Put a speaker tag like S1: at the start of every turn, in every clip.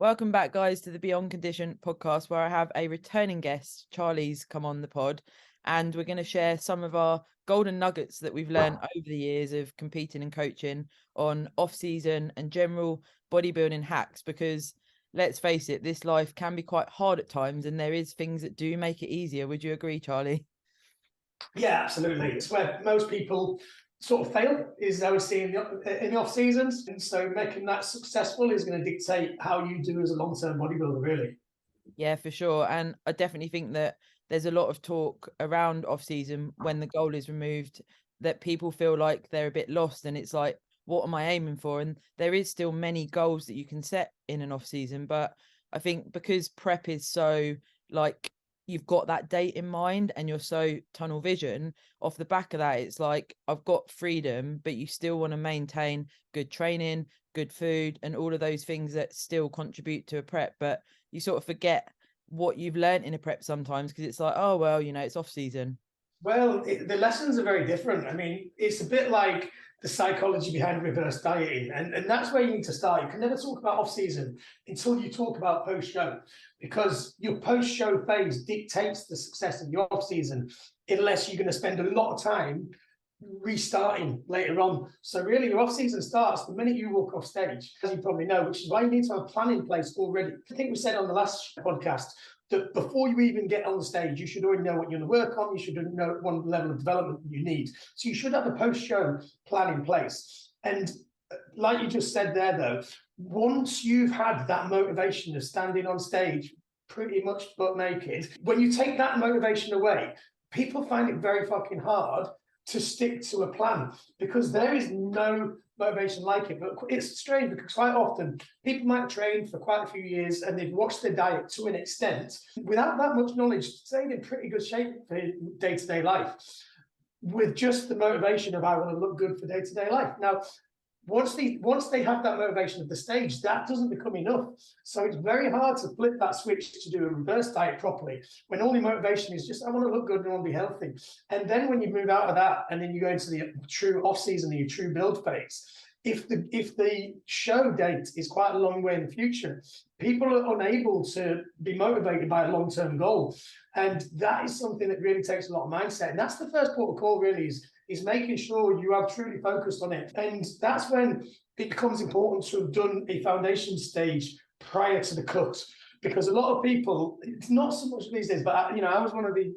S1: Welcome back, guys, to the Beyond Condition podcast, where I have a returning guest. Charlie's come on the pod, and we're going to share some of our golden nuggets that we've learned over the years of competing and coaching on off-season and general bodybuilding hacks. Because let's face it, this life can be quite hard at times, and there is things that do make it easier. Would you agree, Charlie?
S2: Yeah, absolutely. It's where most people sort of fail, is I would say in the off seasons, and so making that successful is going to dictate how you do as a long-term bodybuilder, really.
S1: Yeah, for sure. And I definitely think that there's a lot of talk around off season when the goal is removed that people feel like they're a bit lost, and it's like, what am I aiming for? And there is still many goals that you can set in an off season, but I think because prep is so like, you've got that date in mind and you're so tunnel vision, off the back of that, it's like, I've got freedom, but you still want to maintain good training, good food, and all of those things that still contribute to a prep. But you sort of forget what you've learned in a prep sometimes, because it's like, oh, well, it's off season.
S2: Well, the lessons are very different. I mean, it's a bit like the psychology behind reverse dieting, and that's where you need to start. You can never talk about off-season until you talk about post-show, because your post-show phase dictates the success of your off-season, unless you're going to spend a lot of time restarting later on. So really, your off-season starts the minute you walk off stage, as you probably know, which is why you need to have a plan in place already. I think we said on the last podcast that before you even get on the stage, you should already know what you're going to work on. You should know what level of development you need. So you should have a post-show plan in place. And like you just said there, though, once you've had that motivation of standing on stage pretty much butt naked, when you take that motivation away, people find it very fucking hard to stick to a plan, because there is no motivation like it. But it's strange, because quite often people might train for quite a few years and they've watched their diet to an extent without that much knowledge, staying in pretty good shape for day-to-day life, with just the motivation of I want to look good for day-to-day life. Now, once they have that motivation of the stage, that doesn't become enough. So it's very hard to flip that switch to do a reverse diet properly, when all your motivation is just, I want to look good and I want to be healthy. And then when you move out of that and then you go into the true off-season, your true build phase, if the show date is quite a long way in the future, people are unable to be motivated by a long-term goal. And that is something that really takes a lot of mindset. And that's the first port of call, really, is making sure you are truly focused on it. And that's when it becomes important to have done a foundation stage prior to the cut. Because a lot of people, it's not so much these days, but I was one of the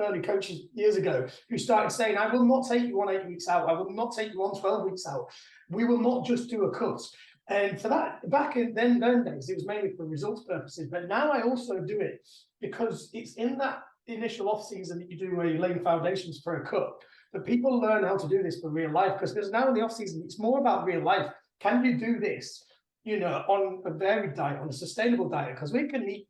S2: early coaches years ago who started saying, I will not take you on 8 weeks out. I will not take you on 12 weeks out. We will not just do a cut. And for that, back in then days, it was mainly for results purposes. But now I also do it because it's in that initial off season that you do where you lay foundations for a cut, that people learn how to do this for real life. Because now in the off season, it's more about real life. Can you do this, on a varied diet, on a sustainable diet? Because we can eat,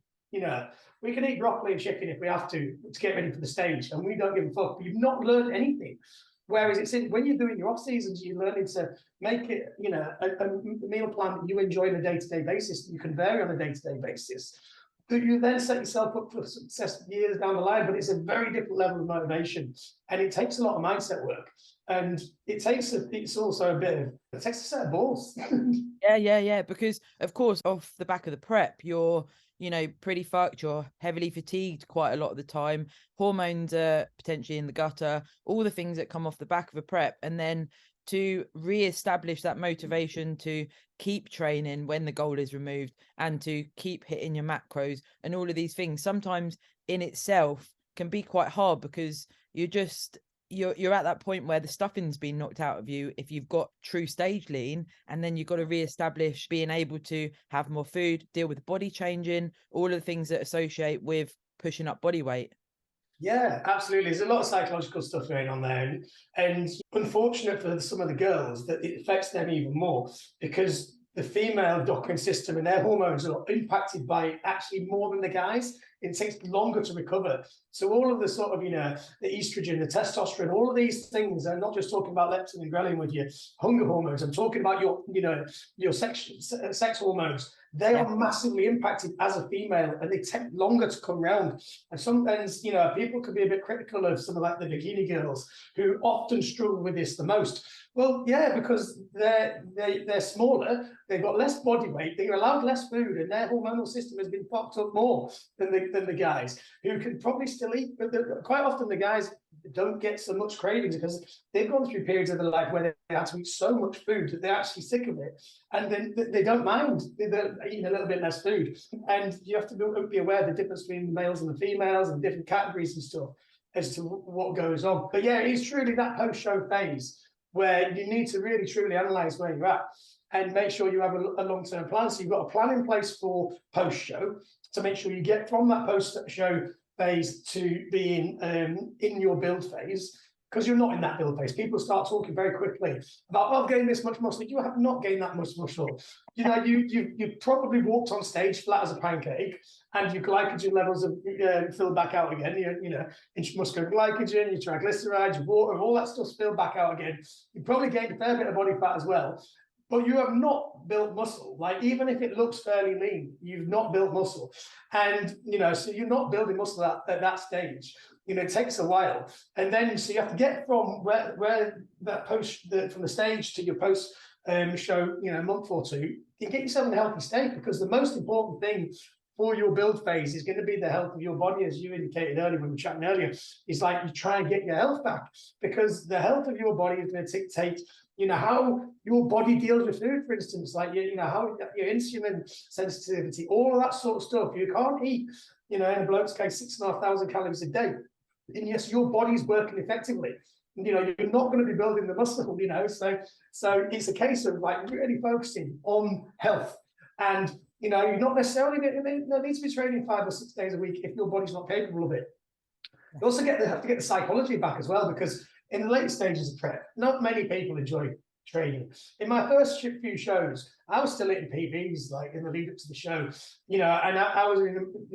S2: we can eat broccoli and chicken if we have to get ready for the stage, and we don't give a fuck. You've not learned anything. Whereas when you're doing your off seasons, you're learning to make it, a meal plan that you enjoy on a day-to-day basis, that you can vary on a day-to-day basis. That you then set yourself up for success years down the line, but it's a very different level of motivation, and it takes a lot of mindset work, and it takes a set of balls.
S1: Yeah. Because of course, off the back of the prep, you're pretty fucked. You're heavily fatigued quite a lot of the time. Hormones are potentially in the gutter, all the things that come off the back of a prep. And then to re-establish that motivation to keep training when the goal is removed, and to keep hitting your macros and all of these things, sometimes in itself can be quite hard, because you're at that point where the stuffing's been knocked out of you if you've got true stage lean, and then you've got to re-establish being able to have more food, deal with body changing, all of the things that associate with pushing up body weight.
S2: Yeah, absolutely. There's a lot of psychological stuff going on there. And unfortunate for some of the girls that it affects them even more, because the female endocrine system and their hormones are impacted by it actually more than the guys. It takes longer to recover. So all of the sort of, the estrogen, the testosterone, all of these things, I'm not just talking about leptin and ghrelin with your hunger hormones. I'm talking about your sex hormones. They are massively impacted as a female, and they take longer to come round. And sometimes, people can be a bit critical of some of like the bikini girls who often struggle with this the most. Well, yeah, because they're smaller, they've got less body weight, they're allowed less food, and their hormonal system has been fucked up more than the guys who can probably still eat. But quite often the guys don't get so much cravings because they've gone through periods of their life where they have to eat so much food that they're actually sick of it, and then they don't mind eating a little bit less food. And you have to be aware of the difference between the males and the females and different categories and stuff as to what goes on. But yeah, it's truly that post-show phase where you need to really truly analyze where you're at and make sure you have a long-term plan. So you've got a plan in place for post-show to make sure you get from that post-show phase to being in your build phase, because you're not in that build phase. People start talking very quickly about, I've gained this much muscle. You have not gained that much muscle. You probably walked on stage flat as a pancake, and your glycogen levels have filled back out again. Intramuscular glycogen, your triglycerides, your water, all that stuff's filled back out again. You probably gained a fair bit of body fat as well, but you have not built muscle. Like, even if it looks fairly lean, you've not built muscle. And, so you're not building muscle at that stage. It takes a while. And then, so you have to get from where that from the stage to your post show, month or two, you get yourself in a healthy state, because the most important thing for your build phase is going to be the health of your body, as you indicated earlier when we were chatting earlier. It's like you try and get your health back, because the health of your body is going to dictate how your body deals with food, for instance, like how your insulin sensitivity, all of that sort of stuff. You can't eat, in a bloke's case, 6,500 calories a day, and yes, your body's working effectively. You're not going to be building the muscle, so it's a case of like really focusing on health. And you're not necessarily need to be training 5 or 6 days a week if your body's not capable of it. You also have to get the psychology back as well, because in the later stages of prep, not many people enjoy training. In my first few shows, I was still hitting PBs like in the lead up to the show, and I was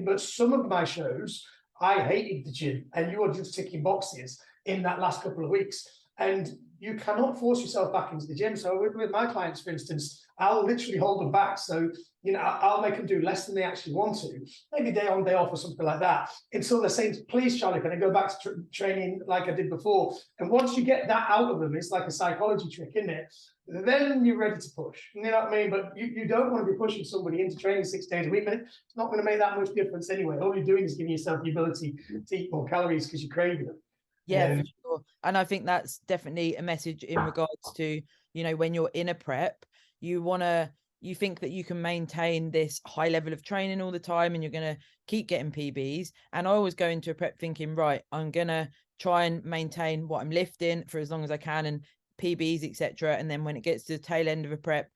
S2: but some of my shows, I hated the gym, and you were just ticking boxes in that last couple of weeks. And you cannot force yourself back into the gym. So with my clients, for instance, I'll literally hold them back. So, I'll make them do less than they actually want to, maybe day on, day off or something like that, until they're saying, please, Charlie, can I go back to training like I did before? And once you get that out of them, it's like a psychology trick, isn't it? Then you're ready to push. You know what I mean? But you don't want to be pushing somebody into training 6 days a week, but it's not going to make that much difference anyway. All you're doing is giving yourself the ability to eat more calories because you're craving them.
S1: Yeah, for sure. And I think that's definitely a message in regards to, when you're in a prep, you think that you can maintain this high level of training all the time and you're going to keep getting PBs. And I always go into a prep thinking, right, I'm going to try and maintain what I'm lifting for as long as I can, and PBs, etc. And then when it gets to the tail end of a prep,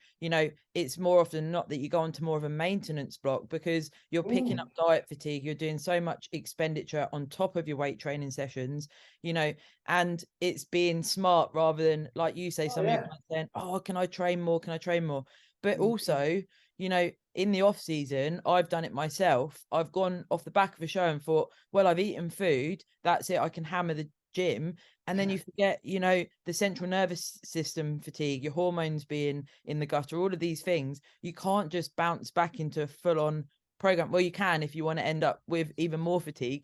S1: it's more often than not that you go on to more of a maintenance block, because you're picking up diet fatigue, you're doing so much expenditure on top of your weight training sessions, and it's being smart rather than, like you say, some people are saying, oh, can I train more? But also, in the off season, I've done it myself. I've gone off the back of a show and thought, well, I've eaten food, that's it, I can hammer the gym. And then you forget, the central nervous system fatigue, your hormones being in the gutter, all of these things. You can't just bounce back into a full-on program. Well, you can if you want to end up with even more fatigue,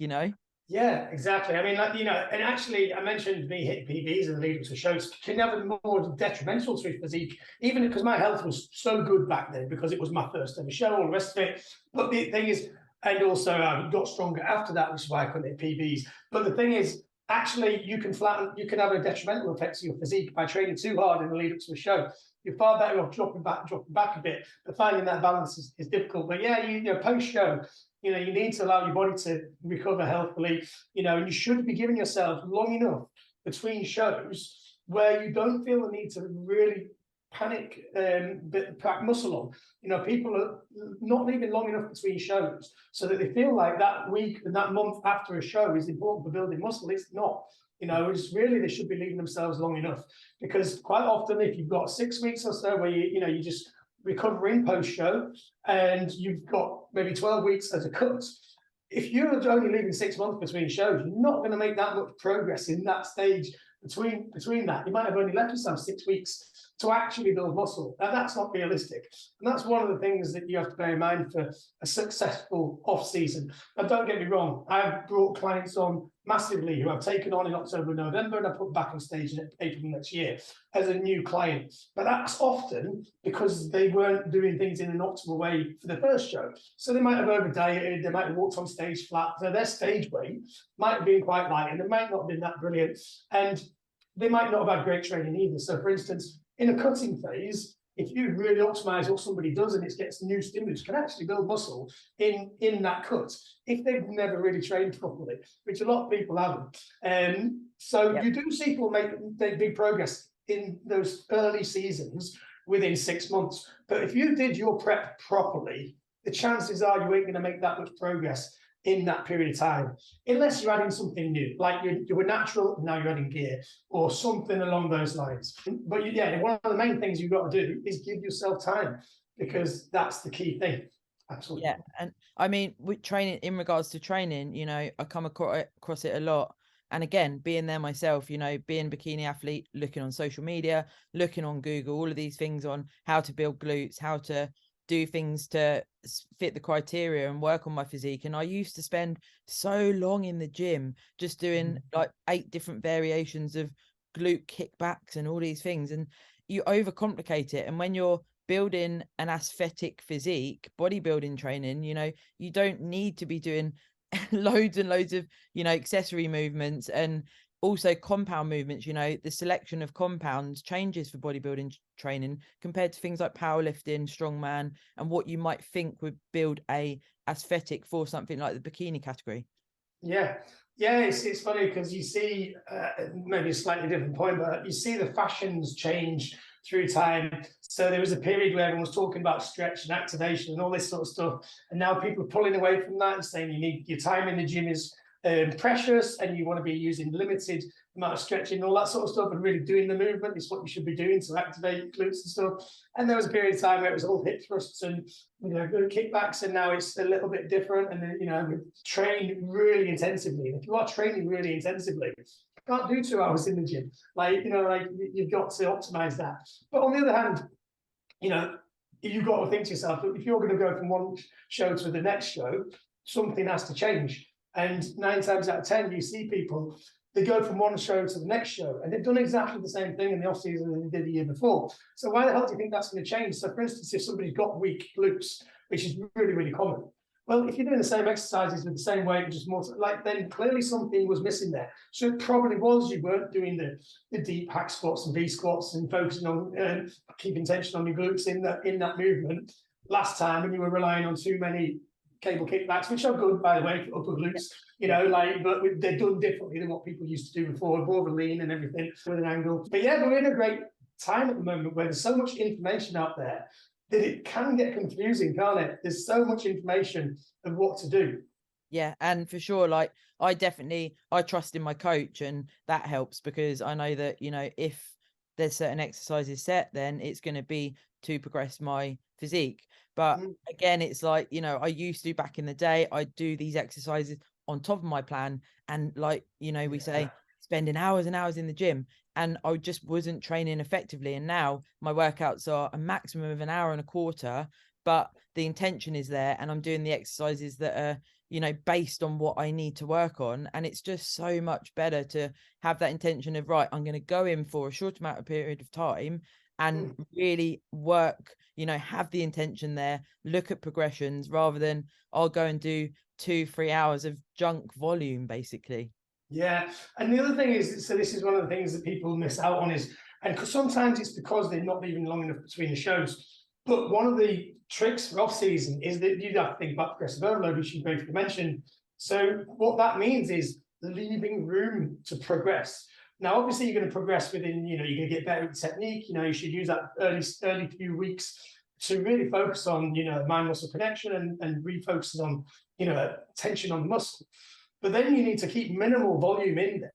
S2: Yeah, exactly. I mean, and actually, I mentioned me hitting PBs and leading to shows can have a more detrimental to physique, even because my health was so good back then because it was my first ever show, all the rest of it. But the thing is, and also I got stronger after that, which is why I couldn't hit PBs. But the thing is, actually, you can have a detrimental effect to your physique by training too hard in the lead up to a show. You're far better off dropping back a bit, but finding that balance is difficult. But yeah, post show, you need to allow your body to recover healthily, and you should be giving yourself long enough between shows where you don't feel the need to really panic, pack muscle on. People are not leaving long enough between shows so that they feel like that week and that month after a show is important for building muscle. It's not. It's really, they should be leaving themselves long enough, because quite often if you've got 6 weeks or so where you just recovering post-show and you've got maybe 12 weeks as a cut, if you're only leaving 6 months between shows, you're not going to make that much progress in that stage between that. You might have only left yourself 6 weeks to actually build muscle. Now, that's not realistic. And that's one of the things that you have to bear in mind for a successful off-season. Now, don't get me wrong, I've brought clients on massively who I've taken on in October and November, and I put back on stage in April next year as a new client. But that's often because they weren't doing things in an optimal way for the first show. So they might have over-dieted, they might have walked on stage flat, so their stage weight might have been quite light, and it might not have been that brilliant. And they might not have had great training either. So, for instance, in a cutting phase, if you really optimize what somebody does and it gets new stimulus, can actually build muscle in that cut if they've never really trained properly, which a lot of people haven't. So you do see people make big progress in those early seasons within 6 months. But if you did your prep properly, the chances are you ain't going to make that much progress in that period of time, unless you're adding something new, like you were natural, now you're adding gear, or something along those lines. But yeah, one of the main things you've got to do is give yourself time, because that's the key thing. Absolutely.
S1: Yeah, and I mean, with training, in regards to training, you know, I come across it a lot. And again, being there myself, you know, being a bikini athlete, looking on social media, looking on Google, all of these things on how to build glutes, how to do things to fit the criteria and work on my physique. And I used to spend so long in the gym just doing like 8 different variations of glute kickbacks and all these things, and you overcomplicate it. And when you're building an aesthetic physique, bodybuilding training, you know, you don't need to be doing loads and loads of, you know, accessory movements and also compound movements. You know, the selection of compounds changes for bodybuilding training compared to things like powerlifting, strongman, and what you might think would build a aesthetic for something like the bikini category.
S2: Yeah. It's funny because you see, maybe a slightly different point, but you see the fashions change through time. So there was a period where everyone was talking about stretch and activation and all this sort of stuff, and now people are pulling away from that and saying you need your time in the gym is precious, and you want to be using limited amount of stretching and all that sort of stuff, and really doing the movement is what you should be doing to activate glutes and stuff. And there was a period of time where it was all hip thrusts and, you know, kickbacks, and now it's a little bit different. And then, you know, train really intensively. And if you are training really intensively, you can't do 2 hours in the gym. Like, you know, like you've got to optimize that. But on the other hand, you know, you've got to think to yourself, if you're going to go from one show to the next show, something has to change. And 9 times out of 10, you see people, they go from one show to the next show, and they've done exactly the same thing in the off season that they did the year before. So why the hell do you think that's going to change? So, for instance, if somebody's got weak glutes, which is really, really common, well, if you're doing the same exercises with the same weight, just more like, then clearly something was missing there. So it probably was you weren't doing the deep hack squats and V squats and focusing on keeping tension on your glutes in that movement last time, and you were relying on too many cable kickbacks, which are good, by the way, for upper glutes, you know, like, but they're done differently than what people used to do before, more of a lean and everything with an angle. But yeah, we're in a great time at the moment where there's so much information out there that it can get confusing, can't it? There's so much information of what to do.
S1: Yeah, and for sure, like I trust in my coach, and that helps because I know that, you know, if there's certain exercises set, then it's going to be to progress my physique. But again, it's like, you know, I used to back in the day, I do these exercises on top of my plan, and like, you know, we say spending hours and hours in the gym, and I just wasn't training effectively. And now my workouts are a maximum of an hour and a quarter, but the intention is there, and I'm doing the exercises that are, you know, based on what I need to work on. And it's just so much better to have that intention of, right, I'm going to go in for a short amount of period of time and really work, you know, have the intention there, look at progressions, rather than I'll go and do 2-3 hours of junk volume, basically.
S2: Yeah. And the other thing is, so this is one of the things that people miss out on is, and sometimes it's because they're not leaving long enough between the shows. But one of the tricks for off season is that you have to think about progressive overload, which you briefly mentioned. So what that means is leaving room to progress. Now, obviously, you're going to progress within, you know, you're going to get better at technique. You know, you should use that early few weeks to really focus on, you know, mind-muscle connection and refocus on, you know, tension on the muscle. But then you need to keep minimal volume in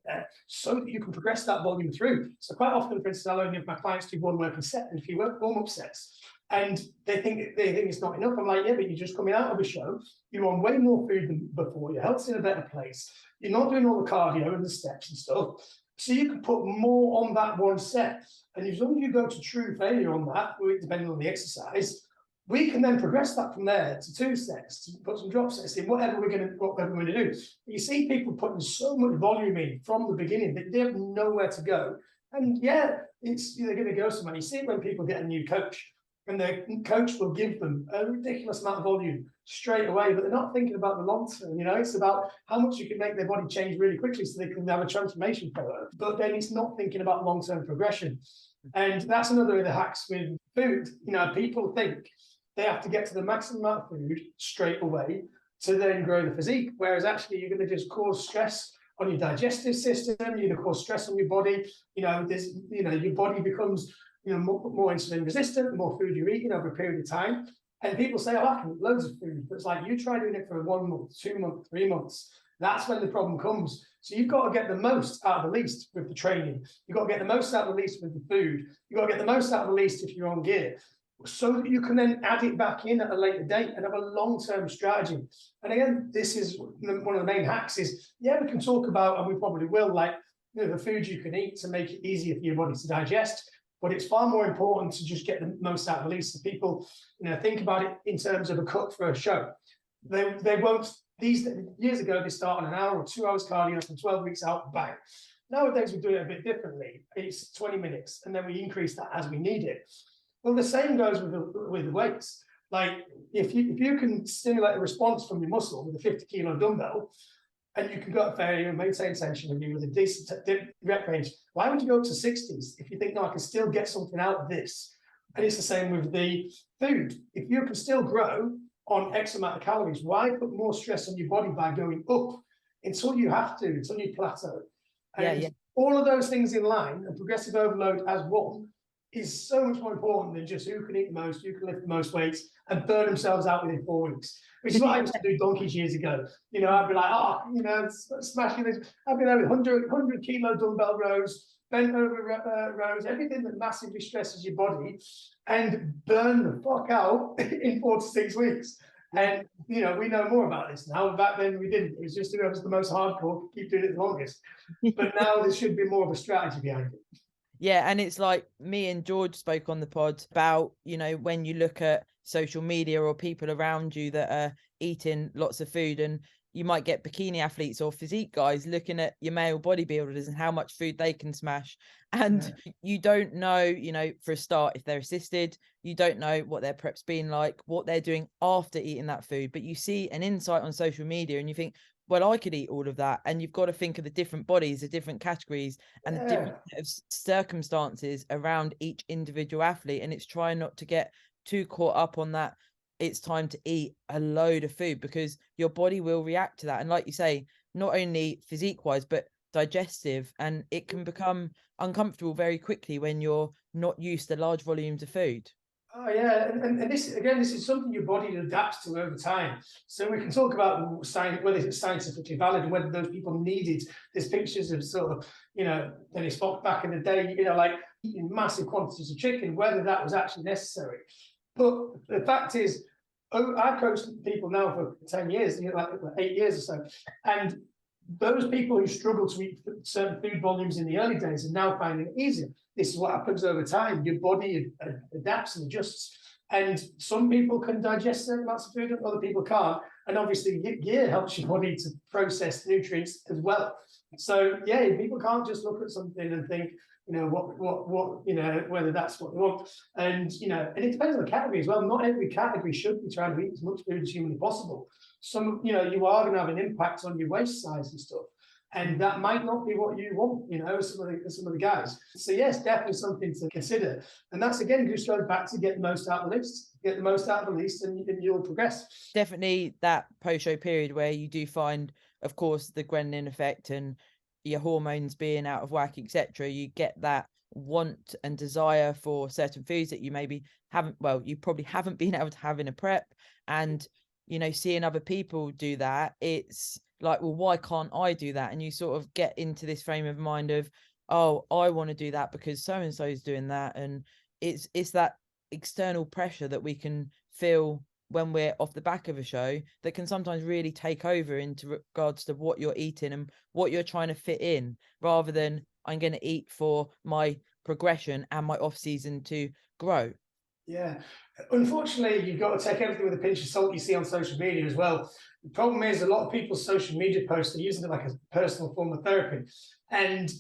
S2: there so that you can progress that volume through. So quite often, for instance, I'll only have my clients do one working set and a few warm-up sets. And they think it's not enough. I'm like, yeah, but you're just coming out of a show. You're on way more food than before. Your health's in a better place. You're not doing all the cardio and the steps and stuff. So you can put more on that one set. And as long as you go to true failure on that, depending on the exercise, we can then progress that from there to 2 sets, to put some drop sets in, whatever we're going to do. But you see people putting so much volume in from the beginning that they have nowhere to go. And yeah, they're going to go somewhere. You see it when people get a new coach, and the coach will give them a ridiculous amount of volume straight away, but they're not thinking about the long term. It's about how much you can make their body change really quickly so they can have a transformation photo. But then it's not thinking about long-term progression. And that's another of the hacks with food. People think they have to get to the maximum amount of food straight away to then grow the physique, whereas actually you're going to just cause stress on your digestive system. You're going to cause stress on your body. Your body becomes more insulin resistant, the more food you're eating over a period of time. And people say, I can eat loads of food. But it's like, you try doing it for 1 month, 2 months, 3 months. That's when the problem comes. So you've got to get the most out of the least with the training. You've got to get the most out of the least with the food. You've got to get the most out of the least if you're on gear, so that you can then add it back in at a later date and have a long-term strategy. And again, this is one of the main hacks is, we can talk about, and we probably will, like, the food you can eat to make it easier for your body to digest. But it's far more important to just get the most out of the least. So people, think about it in terms of a cut for a show. They won't, these years ago, they start on an hour or 2 hours cardio from 12 weeks out, bang. Nowadays, we do it a bit differently. It's 20 minutes, and then we increase that as we need it. Well, the same goes with the weights. Like, if you can stimulate a response from your muscle with a 50-kilo dumbbell, and you can go up failure and maintain tension with you with a decent rep range, why would you go up to 60s if you think, no, I can still get something out of this? And it's the same with the food. If you can still grow on X amount of calories, why put more stress on your body by going up until you have to, until you plateau? And all of those things in line, and progressive overload as one, is so much more important than just who can eat the most, who can lift the most weights, and burn themselves out within 4 weeks. Which is what I used to do donkeys years ago. I'd be like, smashing this. I'd be there with 100 kilo dumbbell rows, bent over rows, everything that massively stresses your body, and burn the fuck out in 4 to 6 weeks. And we know more about this now. Back then we didn't. It was just whoever's the most hardcore, keep doing it the longest. But now there should be more of a strategy behind it.
S1: Yeah, and it's like me and George spoke on the pod about, when you look at social media or people around you that are eating lots of food, and you might get bikini athletes or physique guys looking at your male bodybuilders and how much food they can smash. And you don't know, for a start, if they're assisted, you don't know what their prep's been like, what they're doing after eating that food. But you see an insight on social media and you think, well, I could eat all of that. And you've got to think of the different bodies, the different categories, and the different circumstances around each individual athlete. And it's trying not to get too caught up on that. It's time to eat a load of food, because your body will react to that. And like you say, not only physique wise, but digestive, and it can become uncomfortable very quickly when you're not used to large volumes of food.
S2: Oh yeah, and this is something your body adapts to over time. So we can talk about science, whether it's scientifically valid and whether those people needed. There's pictures of sort of, Dennis Fox back in the day, like eating massive quantities of chicken, whether that was actually necessary. But the fact is, I've coached people now for 10 years, like 8 years or so, and those people who struggle to eat certain food volumes in the early days are now finding it easier. This is what happens over time. Your body adapts and adjusts. And some people can digest certain amounts of food and other people can't. And obviously gear helps your body to process nutrients as well. So yeah, people can't just look at something and think, whether that's what they want. And, and it depends on the category as well. Not every category should be trying to eat as much food as humanly possible. Some, you are going to have an impact on your waist size and stuff. And that might not be what you want, some of the guys. So yes, definitely something to consider. And that's, again, just going back to get the most out of the list, get the most out of the least, and you'll progress.
S1: Definitely that post-show period where you do find, of course, the ghrelin effect and your hormones being out of whack, etc. You get that want and desire for certain foods that you maybe you probably haven't been able to have in a prep. And, seeing other people do that, it's like, well, why can't I do that? And you sort of get into this frame of mind of, oh, I want to do that because so-and-so is doing that. And it's that external pressure that we can feel when we're off the back of a show that can sometimes really take over into regards to what you're eating and what you're trying to fit in, rather than I'm going to eat for my progression and my off season to grow.
S2: Yeah, unfortunately, you've got to take everything with a pinch of salt you see on social media as well. The problem is a lot of people's social media posts are using it like a personal form of therapy, and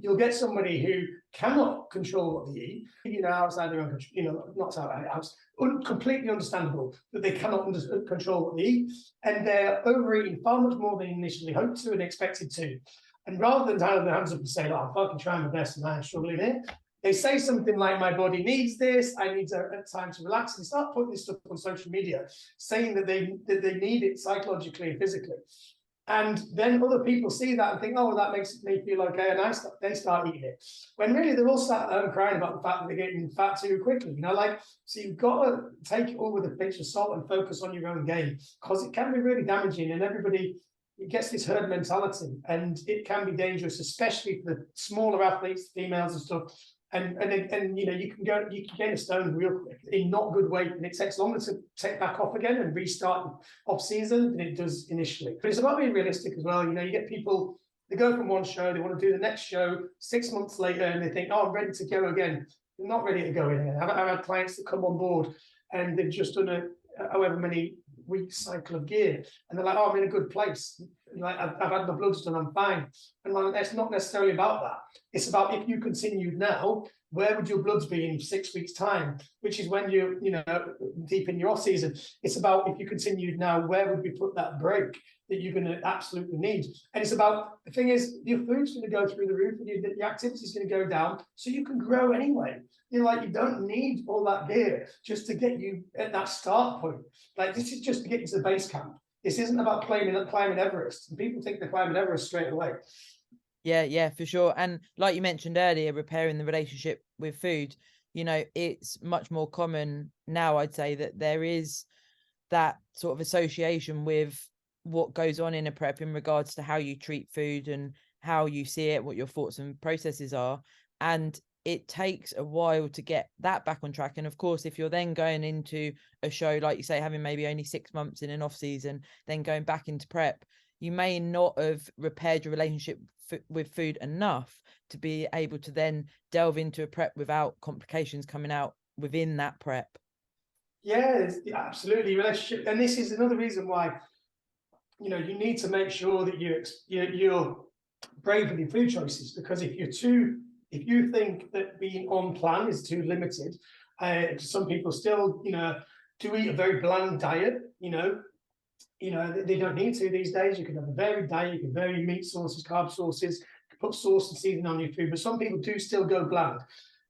S2: you'll get somebody who cannot control what they eat, outside their own control, not outside the house, completely understandable that they cannot control what they eat, and they're overeating far much more than initially hoped to and expected to. And rather than having their hands up and saying, "Oh, I'm fucking trying my best and I'm struggling here," they say something like, "My body needs this, I need time to relax," and start putting this stuff on social media, saying that they need it psychologically and physically. And then other people see that and think, "Oh, well, that makes me feel okay," and they start eating it. When really they're all sat at home crying about the fact that they're getting fat too quickly. So you've got to take it all with a pinch of salt and focus on your own game, because it can be really damaging, and everybody, it gets this herd mentality, and it can be dangerous, especially for the smaller athletes, females and stuff. And you can gain a stone real quick in not good weight, and it takes longer to take back off again and restart off season than it does initially. But it's about being realistic as well. You get people, they go from one show, they want to do the next show 6 months later, and they think, "Oh, I'm ready to go again." They're not ready to go again. I've had clients that come on board and they've just done a however many week cycle of gear, and they're like, "Oh, I'm in a good place. Like I've had my bloods done, I'm fine." And like, that's not necessarily about that. It's about, if you continued now, where would your bloods be in 6 weeks' time, which is when you're deep in your off season. It's about, if you continued now, where would we put that break that you're going to absolutely need? And it's about, the thing is, your food's going to go through the roof, and your activity is going to go down, so you can grow anyway. You don't need all that gear just to get you at that start point. Like, this is just to get you to the base camp. This isn't about climbing Everest. And people think they're climbing Everest straight away.
S1: Yeah, for sure. And like you mentioned earlier, repairing the relationship with food, it's much more common now, I'd say, that there is that sort of association with what goes on in a prep in regards to how you treat food and how you see it, what your thoughts and processes are. And it takes a while to get that back on track. And of course, if you're then going into a show, like you say, having maybe only 6 months in an off season, then going back into prep, you may not have repaired your relationship with food enough to be able to then delve into a prep without complications coming out within that prep.
S2: Yeah, absolutely. Relationship. And this is another reason why, you need to make sure that you're brave with your food choices, because if you think that being on plan is too limited, some people still, do eat a very bland diet, they don't need to these days. You can have a varied diet, you can vary meat sources, carb sources, you can put sauce and seasoning on your food, but some people do still go bland.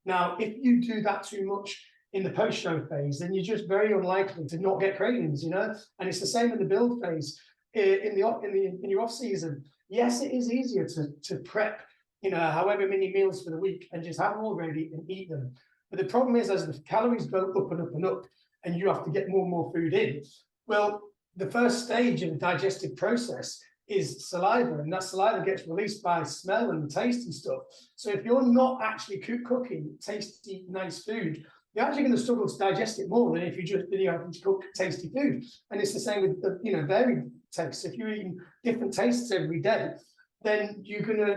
S2: Now, if you do that too much in the post-show phase, then you're just very unlikely to not get cravings, And it's the same in the build phase. In your off season, yes, it is easier to prep, however many meals for the week, and just have them all ready and eat them. But the problem is, as the calories go up and up and up, and you have to get more and more food in, well, the first stage in the digestive process is saliva, and that saliva gets released by smell and taste and stuff. So if you're not actually cooking tasty, nice food, you're actually going to struggle to digest it more than if you just having to cook tasty food. And it's the same with varied tastes. If you're eating different tastes every day, then you're gonna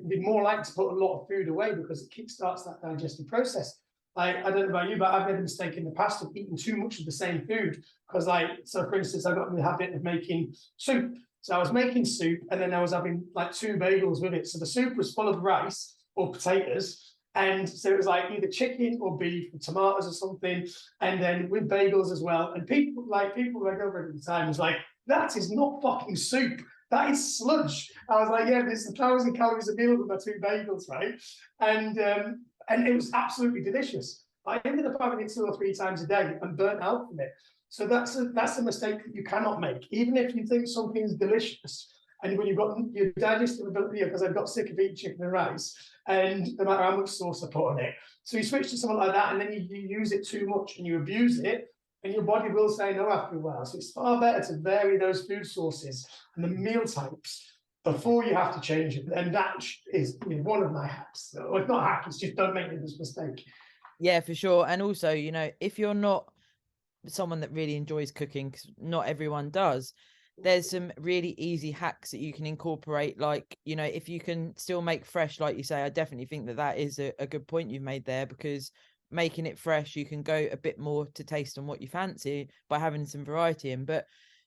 S2: be more likely to put a lot of food away, because it kickstarts that digestive process. I don't know about you, but I've made a mistake in the past of eating too much of the same food. Because so for instance, I got in the habit of making soup. So I was making soup, and then I was having like 2 bagels with it. So the soup was full of rice or potatoes, and so it was like either chicken or beef or tomatoes or something, and then with bagels as well. And people like over at the time was like, "That is not fucking soup. That is sludge." I was like, "Yeah, there's 1,000 calories a meal with my 2 bagels, right?" And it was absolutely delicious. I ended up having it 2 or 3 times a day and burnt out from it. So that's a mistake that you cannot make. Even if you think something's delicious, and when you've got your digestive ability, because I've got sick of eating chicken and rice, and no matter how much sauce I put on it. So you switch to something like that, and then you use it too much and you abuse it, and your body will say no after a while. So it's far better to vary those food sources and the meal types before you have to change it. And that is one of my hacks. So it's not a hack, it's just don't make this mistake.
S1: Yeah, for sure. And also, you know, if you're not someone that really enjoys cooking, 'cause not everyone does, there's some really easy hacks that you can incorporate. Like, you know, if you can still make fresh, like you say, I definitely think that that is a good point you've made there, because making it fresh, you can go a bit more to taste on what you fancy by having some variety in. But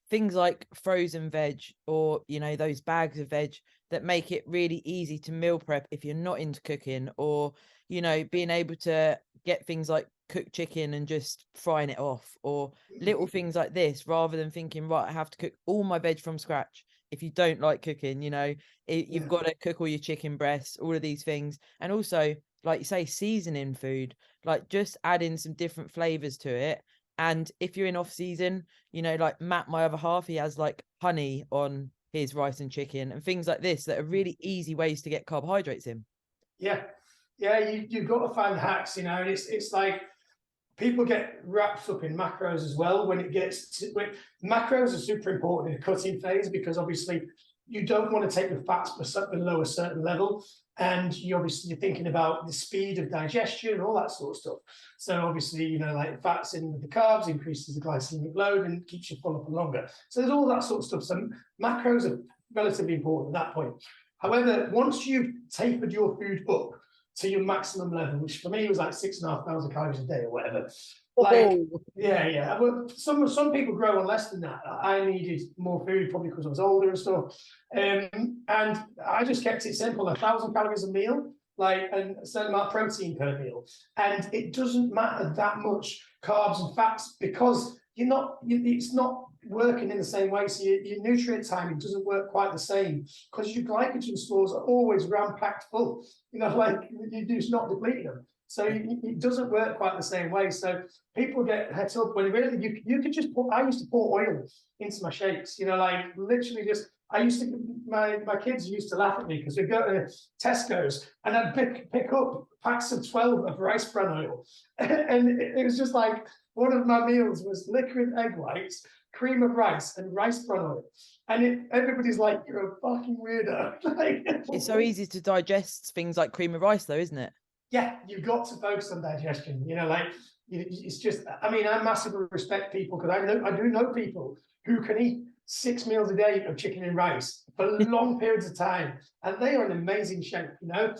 S1: things like frozen veg, or, you know, those bags of veg that make it really easy to meal prep if you're not into cooking, or, you know, being able to get things like cooked chicken and just frying it off, or little things like this, rather than thinking, right, I have to cook all my veg from scratch. If you don't like cooking, you know, you've
S2: Yeah.
S1: got to cook all your chicken breasts, all of these things. And also, like you say, seasoning food, like just adding some different flavors to it. And if you're in off season, you know, like Matt, my other half, he has like honey on his rice and chicken and things like this that are really easy ways to get carbohydrates in.
S2: Yeah, yeah, you've got to find hacks, you know, and it's like people get wrapped up in macros as well when it gets to, macros are super important in the cutting phase, because obviously you don't want to take the fats below a certain level, and you're thinking about the speed of digestion and all that sort of stuff. So obviously, you know, like fats in with the carbs increases the glycemic load and keeps you full up and longer. So there's all that sort of stuff. So macros are relatively important at that point. However, once you've tapered your food up to your maximum level, which for me was like 6,500 calories a day or whatever. Like,
S1: Oh,
S2: yeah. Well, some people grow on less than that. I needed more food, probably because I was older and stuff. And I just kept it simple: 1,000 calories a meal, like, and a certain amount of protein per meal. And it doesn't matter that much carbs and fats, because it's not working in the same way. So your nutrient timing doesn't work quite the same, because your glycogen stores are always ram-packed full. You know, like, you're just not depleting them. So it doesn't work quite the same way. So people get het up when really you could just put. I used to pour oil into my shakes. You know, like literally just. I used to. My kids used to laugh at me because we'd go to Tesco's and I'd pick up packs of 12 of rice bran oil, and it was just like one of my meals was liquid egg whites, cream of rice, and rice bran oil. And everybody's like, "You're a fucking weirdo." Like,
S1: it's so easy to digest things like cream of rice, though, isn't it?
S2: yeah, you've got to focus on digestion. You know, like, it's just. I mean, I massively respect people, because I do know people who can eat 6 meals a day of chicken and rice for long periods of time, and they are in amazing shape. You know,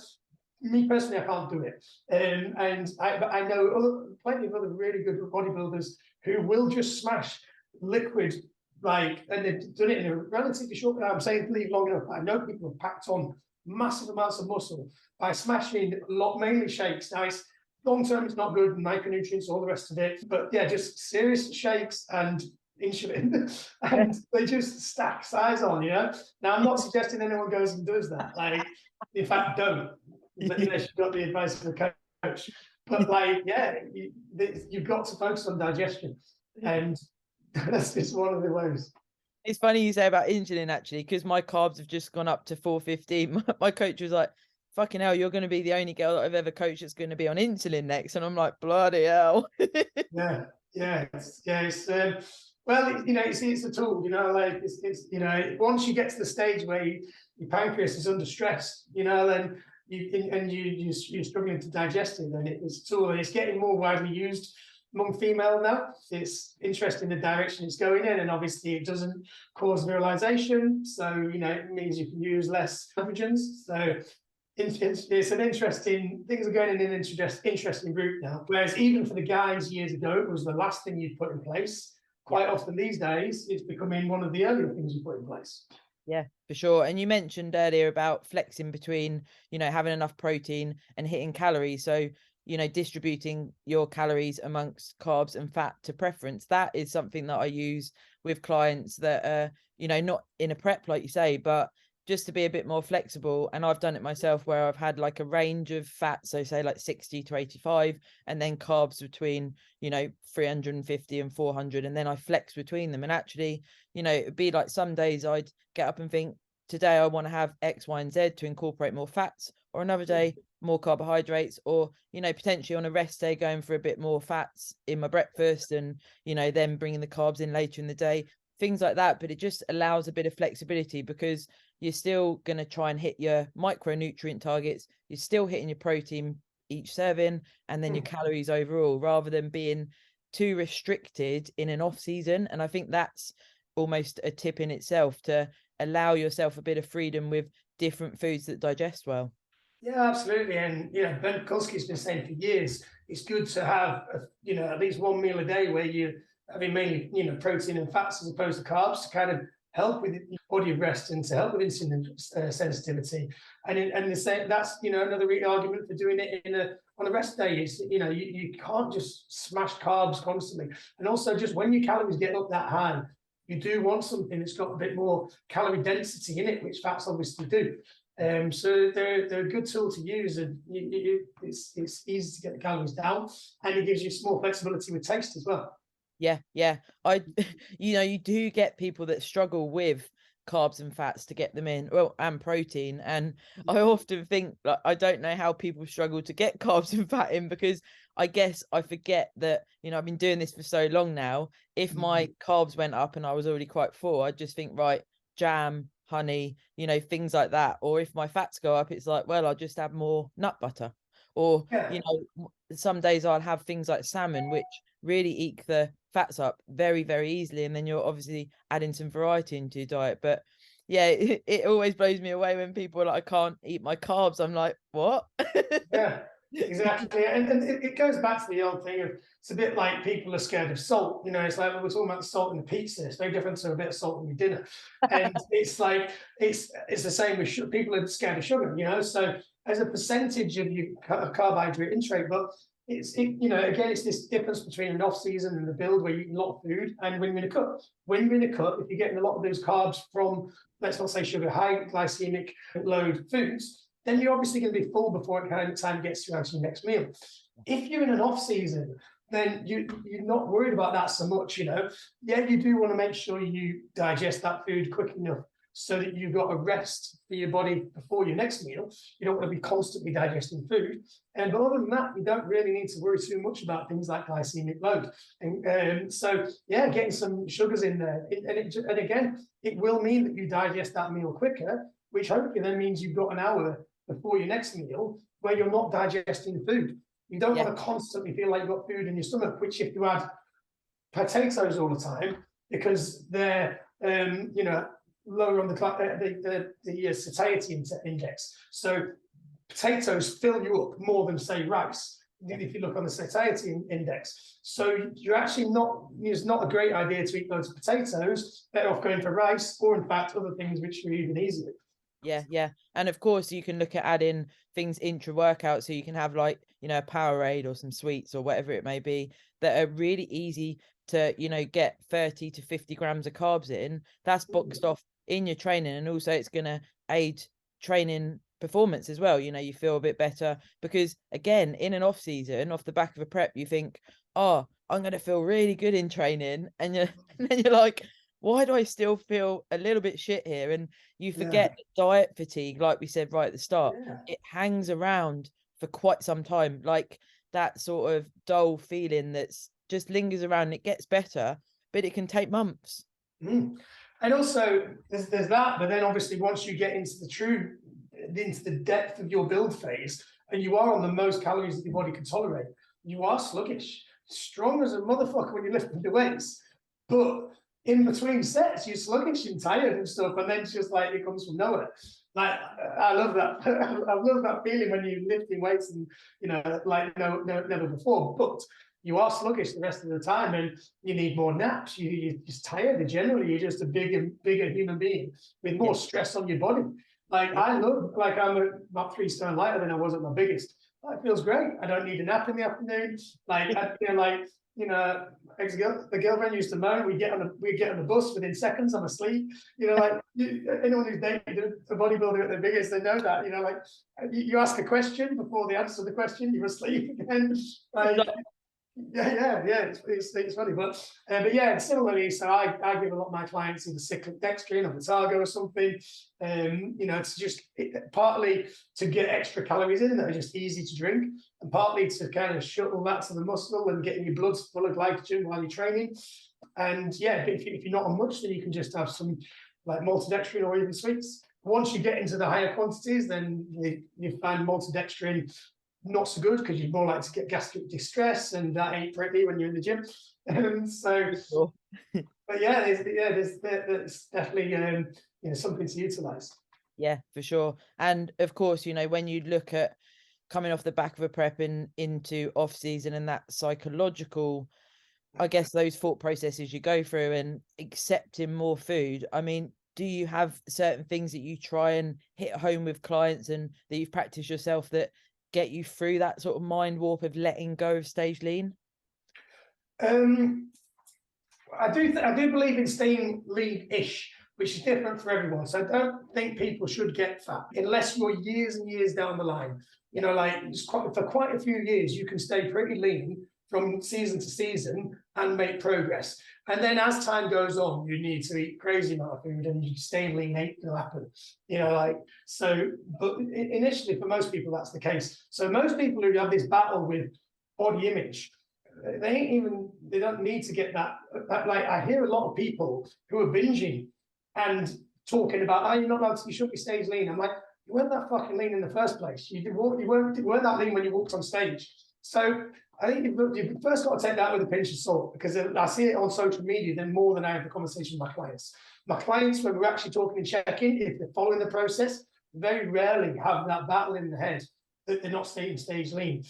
S2: me personally, I can't do it. But I know plenty of other really good bodybuilders who will just smash liquid, like, and they've done it in a relatively short time. I'm saying leave long enough. I know people have packed on massive amounts of muscle by smashing a lot, mainly shakes. Now, it's long term, it's not good, micronutrients, all the rest of it. But yeah, just serious shakes and insulin, and they just stack size on. You know. Now, I'm not suggesting anyone goes and does that. Like, in fact, don't. Unless you've got the advice of a coach. But like, yeah, you've got to focus on digestion, and that's just one of the ways.
S1: It's funny you say about insulin, actually, because my carbs have just gone up to 450. My coach was like, fucking hell, you're going to be the only girl that I've ever coached that's going to be on insulin next. And I'm like, bloody hell.
S2: It's well, you know, it's a tool. You know, like, it's you know, once you get to the stage where your pancreas is under stress, you know, then you're struggling to digest it, then it's a tool, and it's getting more widely used among female now. It's interesting the direction it's going in, and obviously it doesn't cause virilization, so you know, it means you can use less androgens. So it's an interesting, things are going in an interesting route now. Whereas even for the guys years ago, it was the last thing you'd put in place. Quite often these days, it's becoming one of the earlier things you put in place.
S1: Yeah, for sure. And you mentioned earlier about flexing between, you know, having enough protein and hitting calories. So, you know, distributing your calories amongst carbs and fat to preference. That is something that I use with clients that are, you know, not in a prep, like you say, but just to be a bit more flexible. And I've done it myself, where I've had like a range of fats, so say like 60 to 85, and then carbs between, you know, 350 and 400. And then I flex between them. And actually, you know, it'd be like some days I'd get up and think, today I want to have X, Y, and Z to incorporate more fats, or another day more carbohydrates, or, you know, potentially on a rest day going for a bit more fats in my breakfast, and, you know, then bringing the carbs in later in the day, things like that. But it just allows a bit of flexibility, because you're still going to try and hit your micronutrient targets, you're still hitting your protein each serving, and then your calories overall, rather than being too restricted in an off season. And I think that's almost a tip in itself, to allow yourself a bit of freedom with different foods that digest well.
S2: Yeah, absolutely. And, Ben Kulski's been saying for years, it's good to have, at least one meal a day where you're having mainly, protein and fats as opposed to carbs, to kind of help with your body rest and to help with insulin sensitivity. And the same, that's, another argument for doing it on a rest day is, you can't just smash carbs constantly. And also, just when your calories get up that high, you do want something that's got a bit more calorie density in it, which fats obviously do. So they're a good tool to use, and it's easy to get the calories down, and it gives you some more flexibility with taste as well.
S1: Yeah, you do get people that struggle with carbs and fats to get them in, well, and protein. And I often think, like, I don't know how people struggle to get carbs and fat in, because I guess I forget that, I've been doing this for so long now. If my carbs went up and I was already quite full, I'd just think, right, jam, honey, things like that. Or if my fats go up, it's like, well, I'll just add more nut butter. Or, some days I'll have things like salmon, which really eke the fats up very, very easily. And then you're obviously adding some variety into your diet. But yeah, it always blows me away when people are like, I can't eat my carbs. I'm like, what?
S2: Yeah, exactly. And it goes back to the old thing of, it's a bit like people are scared of salt. It's like, we're talking about the salt in the pizza. It's no different to a bit of salt in your dinner. And it's like, it's the same with people are scared of sugar, so as a percentage of your carbohydrate intake. But again, it's this difference between an off season and the build, where you eat a lot of food, and when you're in a cut. When you're in a cut, if you're getting a lot of those carbs from, let's not say sugar, high glycemic load foods, then you're obviously going to be full before it kind of time gets you out to your next meal. If you're in an off season, then you're not worried about that so much. Yeah, you do want to make sure you digest that food quick enough so that you've got a rest for your body before your next meal. You don't want to be constantly digesting food. But other than that, you don't really need to worry too much about things like glycemic load. And so, yeah, getting some sugars in there. And again, it will mean that you digest that meal quicker, which hopefully then means you've got an hour before your next meal where you're not digesting food. You don't want to constantly feel like you've got food in your stomach, which if you add potatoes all the time, because they're, lower on the satiety index. So potatoes fill you up more than, say, rice, if you look on the satiety index. So you're actually it's not a great idea to eat loads of potatoes. Better off going for rice, or in fact other things which are even easier.
S1: Yeah. And of course you can look at adding things intra workout, so you can have, like, a Powerade or some sweets or whatever it may be, that are really easy to, get 30 to 50 grams of carbs in. That's boxed off in your training, and also it's going to aid training performance as well. You feel a bit better, because again, in an off season, off the back of a prep, you think, oh, I'm going to feel really good in training, and then you're like, why do I still feel a little bit shit here? And you forget diet fatigue, like we said right at the start. It hangs around for quite some time, like that sort of dull feeling that's just lingers around. It gets better, but it can take months.
S2: And also there's that, but then obviously once you get into the depth of your build phase, and you are on the most calories that your body can tolerate, you are sluggish, strong as a motherfucker when you're lifting the weights, but in between sets you're sluggish and tired and stuff, and then it's just like it comes from nowhere. Like, I love that. I love that feeling when you're lifting weights and like never before, but you are sluggish the rest of the time, and you need more naps. You're just tired. Generally, you're just a bigger human being with more stress on your body. Like, I'm about 3 stone lighter than I was at my biggest. That feels great. I don't need a nap in the afternoon. Like, the girlfriend used to moan. We get on the bus within seconds. I'm asleep. Anyone who's dated a bodybuilder at their biggest, they know that. Like, you ask a question, before they answer the question, you're asleep again. Like, yeah. It's funny, but yeah, similarly. So I give a lot of my clients either cyclic dextrin or Vitargo or something. It's just partly to get extra calories in that are just easy to drink, and partly to kind of shuttle that to the muscle and getting your blood full of glycogen while you're training. And yeah, if you're not on much, then you can just have some like maltodextrin or even sweets. Once you get into the higher quantities, then you find maltodextrin not so good because you're more likely to get gastric distress, and that ain't pretty when you're in the gym. And so,
S1: Sure.
S2: but yeah, there's definitely something to utilize.
S1: Yeah, for sure. And of course, when you look at coming off the back of a prep into off season and that psychological, I guess, those thought processes you go through and accepting more food. I mean, do you have certain things that you try and hit home with clients and that you've practiced yourself that get you through that sort of mind warp of letting go of stage lean?
S2: I do believe in staying lean-ish, which is different for everyone. So I don't think people should get fat unless you're years and years down the line. Like for quite a few years, you can stay pretty lean from season to season and make progress. And then as time goes on, you need to eat crazy amount of food, and you stay lean ain't gonna happen. But initially for most people that's the case. So most people who have this battle with body image, they don't need to get that. Like, I hear a lot of people who are binging and talking about, oh, you're not allowed to, you shouldn't be stage lean. I'm like, you weren't that fucking lean in the first place. You weren't that lean when you walked on stage. So I think you've first got to take that with a pinch of salt, because I see it on social media then more than I have the conversation with my clients. My clients, when we're actually talking and checking, if they're following the process, very rarely have that battle in the head that they're not staying stage lean.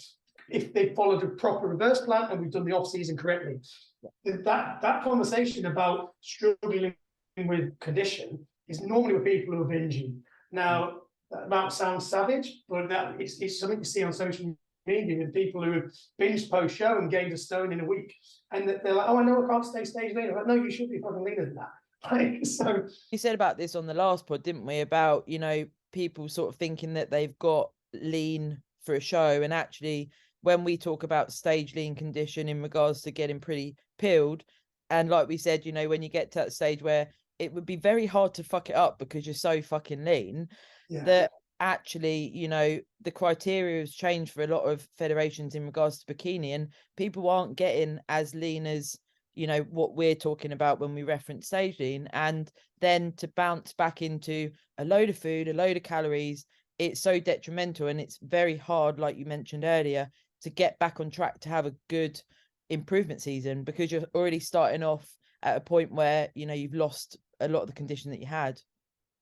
S2: If they followed a proper reverse plan and we've done the off season correctly, that conversation about struggling with condition is normally with people who are binging. Now, that might sound savage, but it's something you see on social media with people who have binged post show and gained a stone in a week, and they're like, "Oh, I know I can't stay stage lean." I'm like, "No, you should be fucking leaner than that." So
S1: we said about this on the last pod, didn't we? About people sort of thinking that they've got lean for a show, and actually, when we talk about stage lean condition in regards to getting pretty peeled, and like we said, when you get to that stage where it would be very hard to fuck it up because you're so fucking lean, that actually, the criteria has changed for a lot of federations in regards to bikini, and people aren't getting as lean as what we're talking about when we reference stage lean. And then to bounce back into a load of food, a load of calories, it's so detrimental, and it's very hard, like you mentioned earlier, to get back on track to have a good improvement season, because you're already starting off at a point where you've lost a lot of the condition that you had.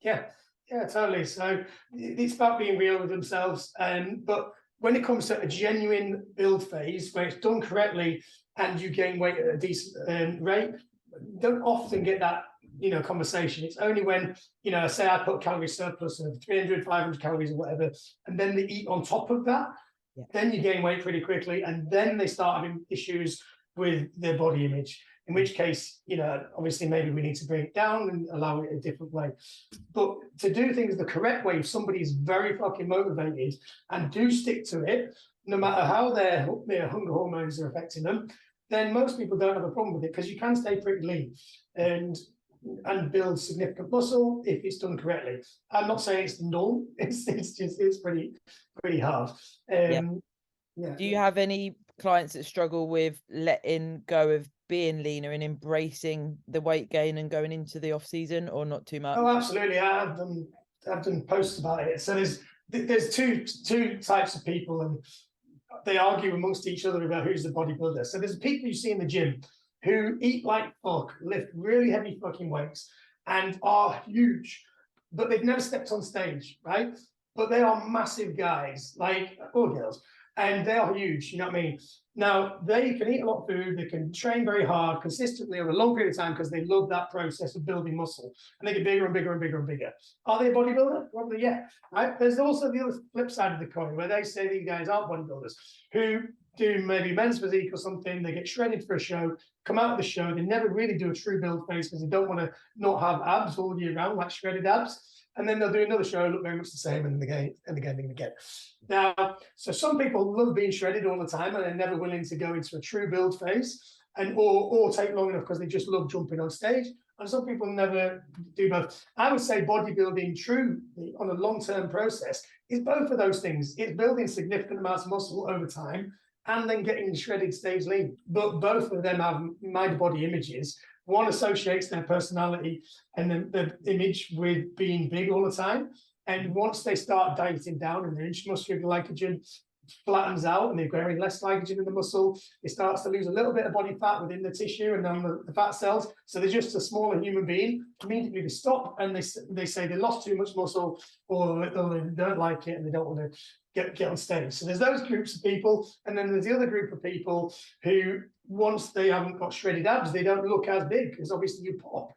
S2: Yeah, totally. So it's about being real with themselves. But when it comes to a genuine build phase where it's done correctly and you gain weight at a decent rate, don't often get that conversation. It's only when say I put calorie surplus of 300, 500 calories or whatever, and then they eat on top of that. Yeah. Then you gain weight pretty quickly, and then they start having issues with their body image. In which case, obviously maybe we need to bring it down and allow it a different way. But to do things the correct way, if somebody is very fucking motivated and do stick to it, no matter how their hunger hormones are affecting them, then most people don't have a problem with it, because you can stay pretty lean and build significant muscle if it's done correctly. I'm not saying it's the norm. It's pretty hard.
S1: Do you have any clients that struggle with letting go of being leaner and embracing the weight gain and going into the off season, or not too much?
S2: Oh, absolutely. I've done posts about it. So there's two types of people, and they argue amongst each other about who's the bodybuilder. So there's people you see in the gym who eat like fuck, lift really heavy fucking weights, and are huge, but they've never stepped on stage, right? But they are massive guys, or girls, and they are huge, you know what I mean? Now, they can eat a lot of food, they can train very hard consistently over a long period of time because they love that process of building muscle, and they get bigger and bigger and bigger and bigger. Are they a bodybuilder? Probably, yeah. Right? There's also the other flip side of the coin where they say these guys aren't bodybuilders, who do maybe men's physique or something, they get shredded for a show, come out of the show, they never really do a true build phase because they don't want to not have abs all year round, like shredded abs. And then they'll do another show, look very much the same, and again. Now, so some people love being shredded all the time, and they're never willing to go into a true build phase, or take long enough because they just love jumping on stage. And some people never do both. I would say bodybuilding true on a long-term process is both of those things. It's building significant amounts of muscle over time and then getting shredded stage lean. But both of them have mind body images. One associates their personality and the image with being big all the time. And once they start dieting down and their intramuscular glycogen flattens out and they're carrying less glycogen in the muscle. It starts to lose a little bit of body fat within the tissue and then the fat cells. So they're just a smaller human being. Immediately they stop and they say they lost too much muscle, or they don't like it and they don't want to get on stage. So there's those groups of people, and then there's the other group of people who, once they haven't got shredded abs, they don't look as big, because obviously you pop.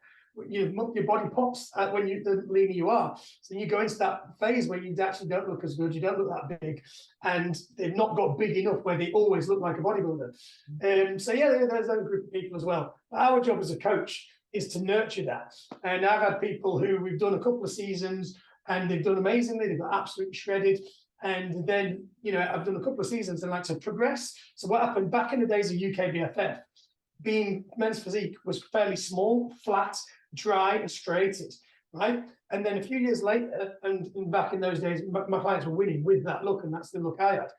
S2: Your body pops when the leaner you are. So you go into that phase where you actually don't look as good, you don't look that big, and they've not got big enough where they always look like a bodybuilder. So yeah, there's that group of people as well. Our job as a coach is to nurture that. And I've had people who we've done a couple of seasons and they've done amazingly, they've got absolutely shredded. And then, I've done a couple of seasons and like to progress. So what happened back in the days of UKBFF, being men's physique was fairly small, flat, dry, and straighted, right? And then a few years later, and back in those days, my clients were winning with that look, and that's the look I had.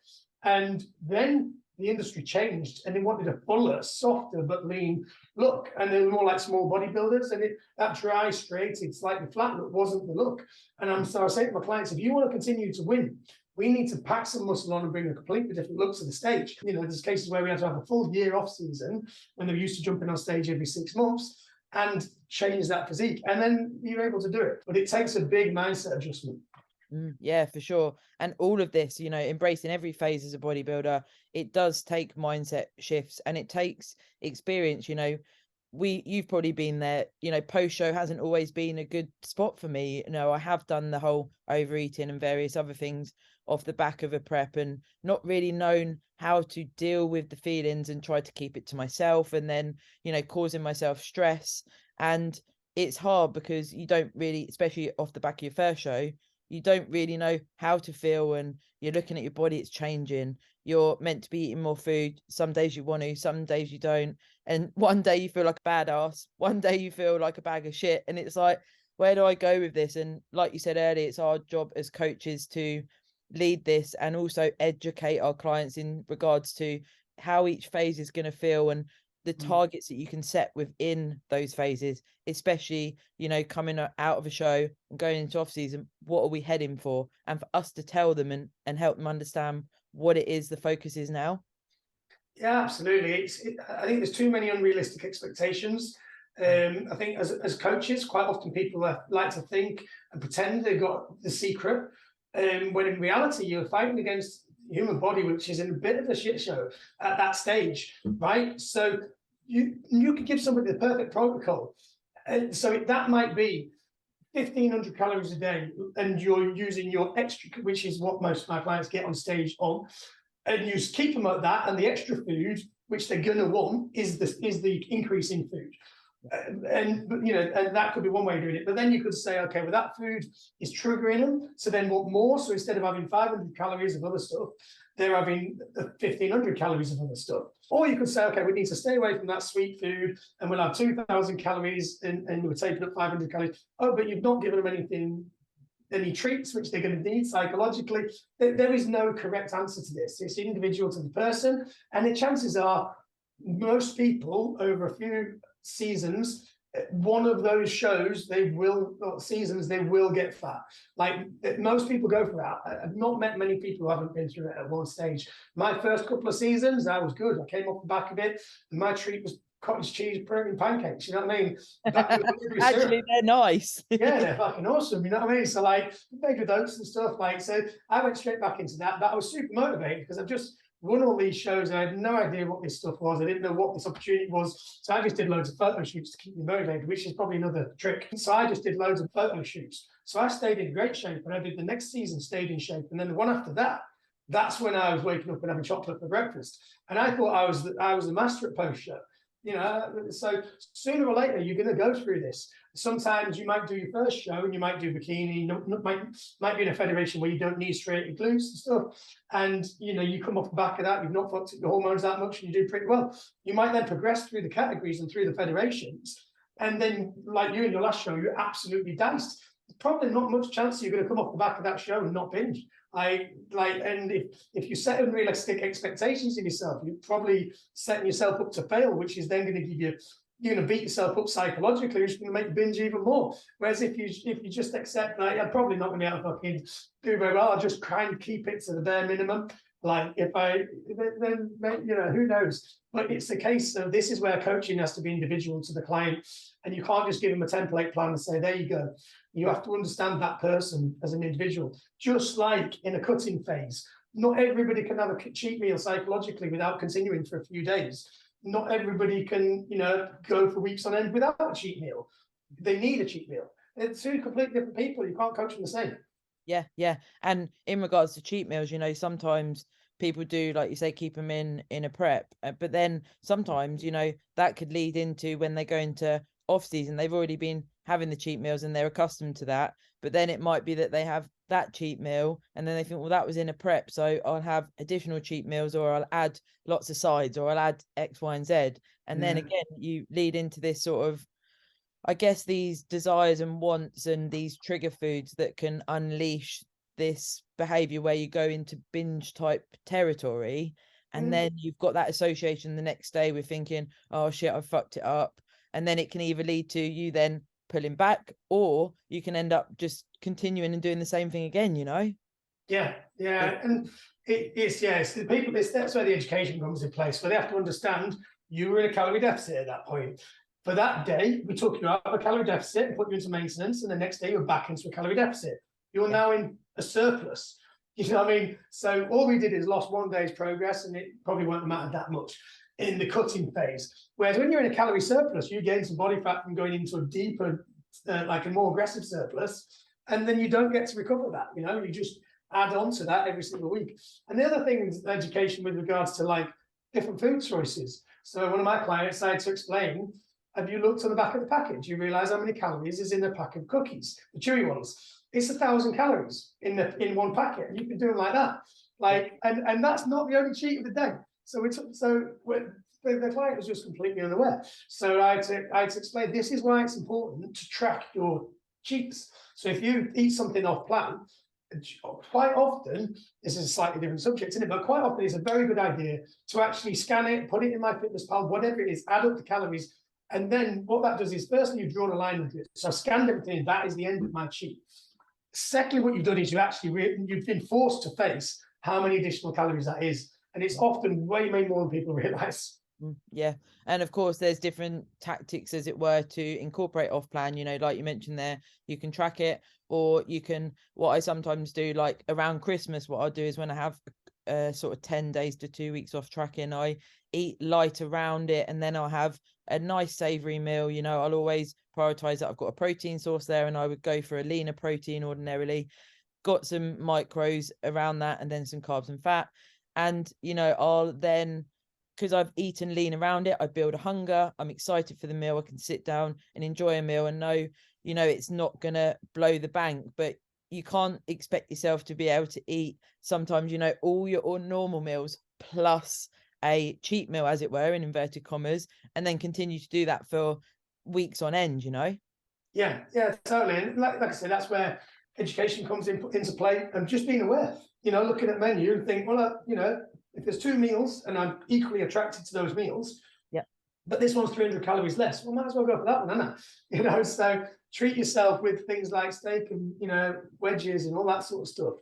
S2: And then the industry changed, and they wanted a fuller, softer, but lean look, and they were more like small bodybuilders, and that dry, straighted, slightly flat look wasn't the look. And so I say to my clients, if you want to continue to win, we need to pack some muscle on and bring a completely different look to the stage. There's cases where we had to have a full year off season when they were used to jumping on stage every 6 months, and change that physique, and then you're able to do it. But it takes a big mindset adjustment.
S1: Yeah, for sure. And all of this, embracing every phase as a bodybuilder, it does take mindset shifts, and it takes experience. You've probably been there. Post show hasn't always been a good spot for me. I have done the whole overeating and various other things off the back of a prep, and not really known how to deal with the feelings, and try to keep it to myself, and then causing myself stress. And it's hard because you don't really, especially off the back of your first show, you don't really know how to feel, and you're looking at your body, it's changing. You're meant to be eating more food. Some days you want to, some days you don't. And one day you feel like a badass, one day you feel like a bag of shit. And it's like, where do I go with this? And like you said earlier, it's our job as coaches to lead this and also educate our clients in regards to how each phase is going to feel, and the targets that you can set within those phases, especially, coming out of a show and going into off season, what are we heading for? And for us to tell them and help them understand what it is the focus is now.
S2: Yeah, absolutely. I think there's too many unrealistic expectations. I think as coaches, quite often people like to think and pretend they've got the secret, when in reality you're fighting against the human body, which is in a bit of a shit show at that stage, right? So you could give somebody the perfect protocol, and so that might be 1,500 calories a day, and you're using your extra, which is what most of my clients get on stage on, and you keep them at that, and the extra food, which they're gonna want, is the increase in food. And that could be one way of doing it. But then you could say, okay, well, that food is triggering them, so then want more. So instead of having 500 calories of other stuff, they're having 1,500 calories of other stuff. Or you could say, okay, we need to stay away from that sweet food, and we'll have 2,000 calories, and we're taking up 500 calories. Oh, but you've not given them any treats which they're going to need psychologically. There is no correct answer to this. It's individual to the person, and the chances are most people over a few seasons, one of those shows, they will get fat. Like, most people go for that. I've not met many people who haven't been through it at one stage. My first couple of seasons, I was good. I came off the back of it, and my treat was cottage cheese protein pancakes. You know what I mean?
S1: Actually, they're nice.
S2: Yeah, they're fucking awesome. You know what I mean? So like, made with oats and stuff. Like, so I went straight back into that. But I was super motivated because I've just run all these shows. I had no idea what this stuff was. I didn't know what this opportunity was. So I just did loads of photo shoots to keep me motivated, which is probably another trick. So I just did loads of photo shoots. So I stayed in great shape, and I did the next season, stayed in shape. And then the one after that, that's when I was waking up and having chocolate for breakfast. And I thought I was the master at post show. So sooner or later, you're going to go through this. Sometimes you might do your first show and you might do bikini, might be in a federation where you don't need straight glutes and stuff. And, you come off the back of that, you've not fucked up your hormones that much, and you do pretty well. You might then progress through the categories and through the federations. And then, like you in your last show, you're absolutely diced. Probably not much chance you're going to come off the back of that show and not binge. And if you set unrealistic expectations of yourself, you're probably setting yourself up to fail, which is then going to give you're going to beat yourself up psychologically, which is going to make you binge even more. Whereas if you just accept, like, I'm probably not going to be able to fucking do very well, I'll just try and keep it to the bare minimum. Like if I, then you know, who knows? But it's a case of this is where coaching has to be individual to the client, and you can't just give them a template plan and say, there you go. You have to understand that person as an individual. Just like in a cutting phase, not everybody can have a cheat meal psychologically without continuing for a few days. Not everybody can, you know, go for weeks on end without a cheat meal. They need a cheat meal. It's two completely different people. You can't coach them the same.
S1: Yeah, yeah. And in regards to cheat meals, you know, sometimes people do, like you say, keep them in a prep, but then sometimes, you know, that could lead into when they go into off season, they've already been having the cheat meals and they're accustomed to that. But then it might be that they have that cheat meal and then they think, well, that was in a prep, so I'll have additional cheat meals, or I'll add lots of sides, or I'll add X, Y, and Z. And then again, you lead into this sort of, I guess, these desires and wants and these trigger foods that can unleash this behavior where you go into binge type territory. And then you've got that association the next day with thinking, oh shit, I've fucked it up. And then it can either lead to you then pulling back, or you can end up just continuing and doing the same thing again, you know?
S2: Yeah, and it's the people. That's where the education comes in place, where they have to understand you were in a calorie deficit at that point. For that day, we took you out of a calorie deficit and put you into maintenance, and the next day you're back into a calorie deficit. You're now in a surplus. You know what I mean? So all we did is lost 1 day's progress, and it probably won't matter that much in the cutting phase. Whereas when you're in a calorie surplus, you gain some body fat from going into a deeper, like a more aggressive surplus, and then you don't get to recover that. You know, you just add on to that every single week. And the other thing is education with regards to like different food choices. So one of my clients, I had to explain, have you looked on the back of the package? You realize how many calories is in a pack of cookies, the chewy ones. It's 1,000 calories in one packet. You can do them like that. Like, and that's not the only cheat of the day. So the client was just completely unaware. So I had to explain, this is why it's important to track your cheats. So if you eat something off plan, quite often, this is a slightly different subject, isn't it? But quite often it's a very good idea to actually scan it, put it in MyFitnessPal, whatever it is, add up the calories. And then what that does is, firstly, you've drawn a line with it. So I've scanned everything, that is the end of my cheat. Secondly, what you've done is you've been forced to face how many additional calories that is. And it's often way more than people realize.
S1: Yeah. And of course, there's different tactics, as it were, to incorporate off plan. You know, like you mentioned there, you can track it, or you can, what I sometimes do, like around Christmas, what I'll do is when I have sort of 10 days to 2 weeks off tracking, I eat light around it, and then I'll have a nice savory meal. You know, I'll always prioritize that I've got a protein source there, and I would go for a leaner protein ordinarily, got some micros around that, and then some carbs and fat. And, you know, I'll then, because I've eaten lean around it, I build a hunger. I'm excited for the meal. I can sit down and enjoy a meal and know, you know, it's not going to blow the bank, but you can't expect yourself to be able to eat sometimes, you know, all your normal meals plus a cheat meal, as it were, in inverted commas, and then continue to do that for weeks on end, you know?
S2: Yeah, totally. And like I said, that's where education comes into play, and just being aware, you know, looking at menu and think, well, you know, if there's 2 meals and I'm equally attracted to those meals, but this one's 300 calories less, well, might as well go for that one, isn't it? You know, so treat yourself with things like steak and, you know, wedges and all that sort of stuff.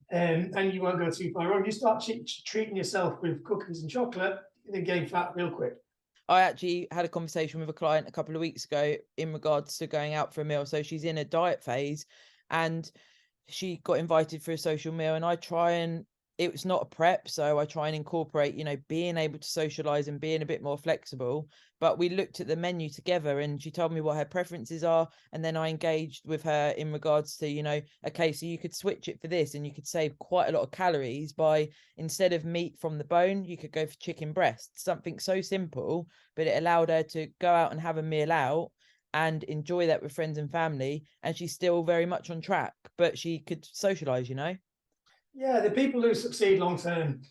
S2: And you won't go too far wrong. You start treating yourself with cookies and chocolate, you're going to gain fat real quick.
S1: I actually had a conversation with a client a couple of weeks ago in regards to going out for a meal. So she's in a diet phase and she got invited for a social meal, and I try and, it was not a prep, so I try and incorporate, you know, being able to socialize and being a bit more flexible. But we looked at the menu together and she told me what her preferences are, and then I engaged with her in regards to, you know, okay, so you could switch it for this and you could save quite a lot of calories by, instead of meat from the bone, you could go for chicken breast. Something so simple, but it allowed her to go out and have a meal out and enjoy that with friends and family, and she's still very much on track, but she could socialize, you know.
S2: Yeah, the people who succeed long term,